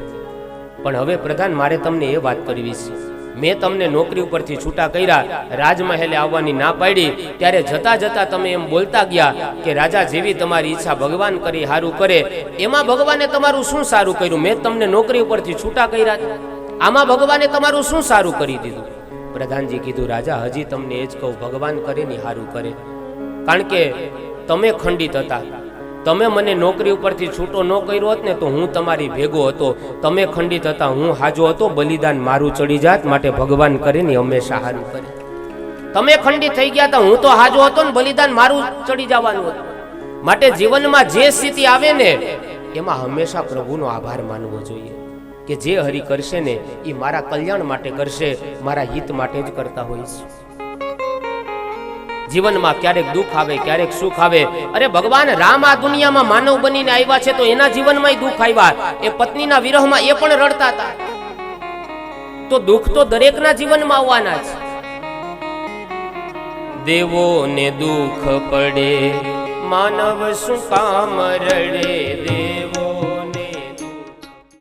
પણ હવે પ્રધાન મારે તમને એ વાત કરવી છે, મેં તમને નોકરી ઉપરથી છૂટા કર્યા, રાજમહેલે આવવાની ના પાડી, ત્યારે જતા જતા તમે એમ બોલતા ગયા કે રાજા જેવી તમારી ઈચ્છા, ભગવાન કરી હારું કરે. એમાં ભગવાને તમારું શું સારું કર્યું? મેં તમને નોકરી ઉપરથી છૂટા કર્યા, આમાં ભગવાને તમારું શું સારું કરી દીધું? પ્રધાનજી કીધું રાજા હજી તમને એ જ કહું, ભગવાન કરે ને હારું કરે. કારણ કે તમે ખંડિત હતા, તમે મને નોકરી ઉપરથી છૂટો ન કર્યો હોત ને તો હું તમારી ભેગો હતો. તમે ખંડિત હતા, હું હાજો હતો, બલિદાન મારું ચડી જાત. માટે ભગવાન કરે ને હંમેશા હારું કરે. તમે ખંડિત થઈ ગયા હતા, હું તો હાજો હતો ને બલિદાન મારું ચડી જવાનું હતું. માટે જીવનમાં જે સ્થિતિ આવે ને એમાં હંમેશા પ્રભુનો આભાર માનવો જોઈએ કે જે હરિ કરશે ને એ મારા કલ્યાણ માટે કરશે, મારા હિત માટે જ કરતા હોય છે. જીવનમાં ક્યારેક દુઃખ આવે, ક્યારેક સુખ આવે. અરે ભગવાન રામ આ દુનિયામાં માનવ બનીને આવ્યા છે તો એના જીવનમાં દુઃખ આવ્યા. એ પત્નીના વિરહમાં એ પણ રડતા હતા. તો દુઃખ તો દરેકના જીવનમાં આવવાના છે. દેવોને દુઃખ પડે, માનવ શું કામ રડે. દેવો